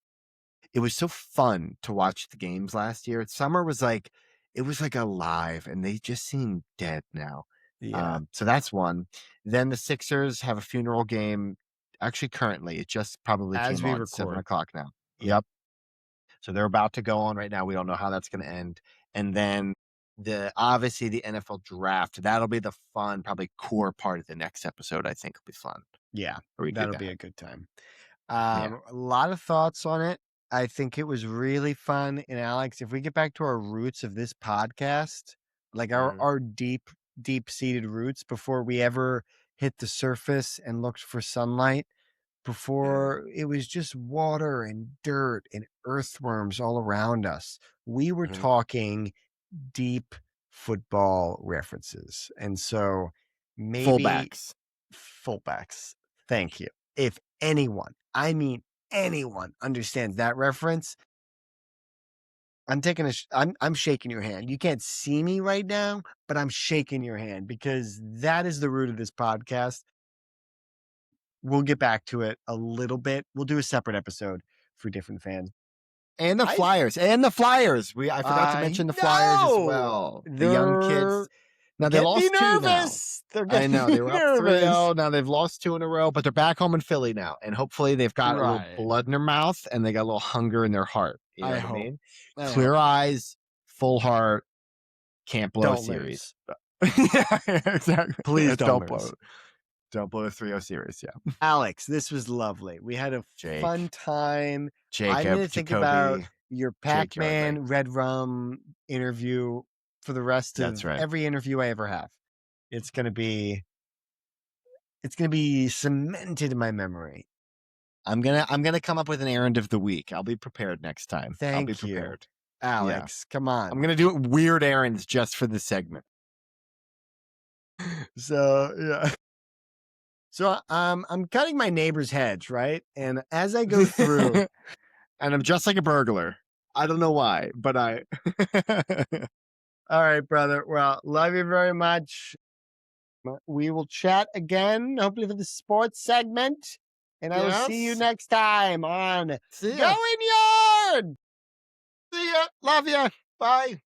It was so fun to watch the games last year. Summer was like, it was like alive, and they just seem dead now. Yeah. So that's one. Then the Sixers have a funeral game Actually, currently, it just probably As came we on 7 record. o'clock now. Yep. Yep. So they're about to go on right now. We don't know how that's going to end. And then obviously the NFL draft, that'll be the fun, probably core part of the next episode. I think will be fun. Yeah, Where we do that'll be that. a good time. Yeah. A lot of thoughts on it. I think it was really fun. And Alex, if we get back to our roots of this podcast, like Mhm. our deep seated roots before we ever hit the surface and looked for sunlight, before it was just water and dirt and earthworms all around us, we were Mhm. talking deep football references. And so maybe Fullbacks. fullbacks. Thank you. If anyone, I mean anyone, understands that reference, I'm shaking your hand. You can't see me right now, but I'm shaking your hand because that is the root of this podcast. We'll get back to it a little bit. We'll do a separate episode for different fans. And the I Flyers. And the Flyers. I forgot to I mention the Flyers as know well. The young they're kids. Now they getting me lost 2 now. nervous. They're I getting know me they were up nervous. 3-0. Now they've lost 2 in a row, but they're back home in Philly now. And hopefully they've got a little Right. blood in their mouth and they got a little hunger in their heart. You know I what I hope. mean? I Clear hope. eyes, full heart, can't blow a Don't series. lose. Yeah, exactly. Please don't Don't lose. blow. Don't blow a 3-0 series. Yeah. Alex, this was lovely. We had a fun Jake, time. I'm Jacob, going to think about Jacoby, your Jake Yardley. Pac-Man Red Rum interview for the rest That's of right. every interview I ever have. It's going to be cemented in my memory. I'm gonna come up with an errand of the week. I'll be prepared next time. I'll be Thank you, prepared. Alex. Come I'm on. gonna do weird errands just for this segment. So, yeah. So, I'm cutting my neighbor's hedge, right? And as I go through, And I'm just like a burglar. I don't know why, but I. all right, brother. Well, love you very much. We will chat again, hopefully for the sports segment. And I will see you Yes. next time on See ya. Going Yard. See ya. Love ya. Bye.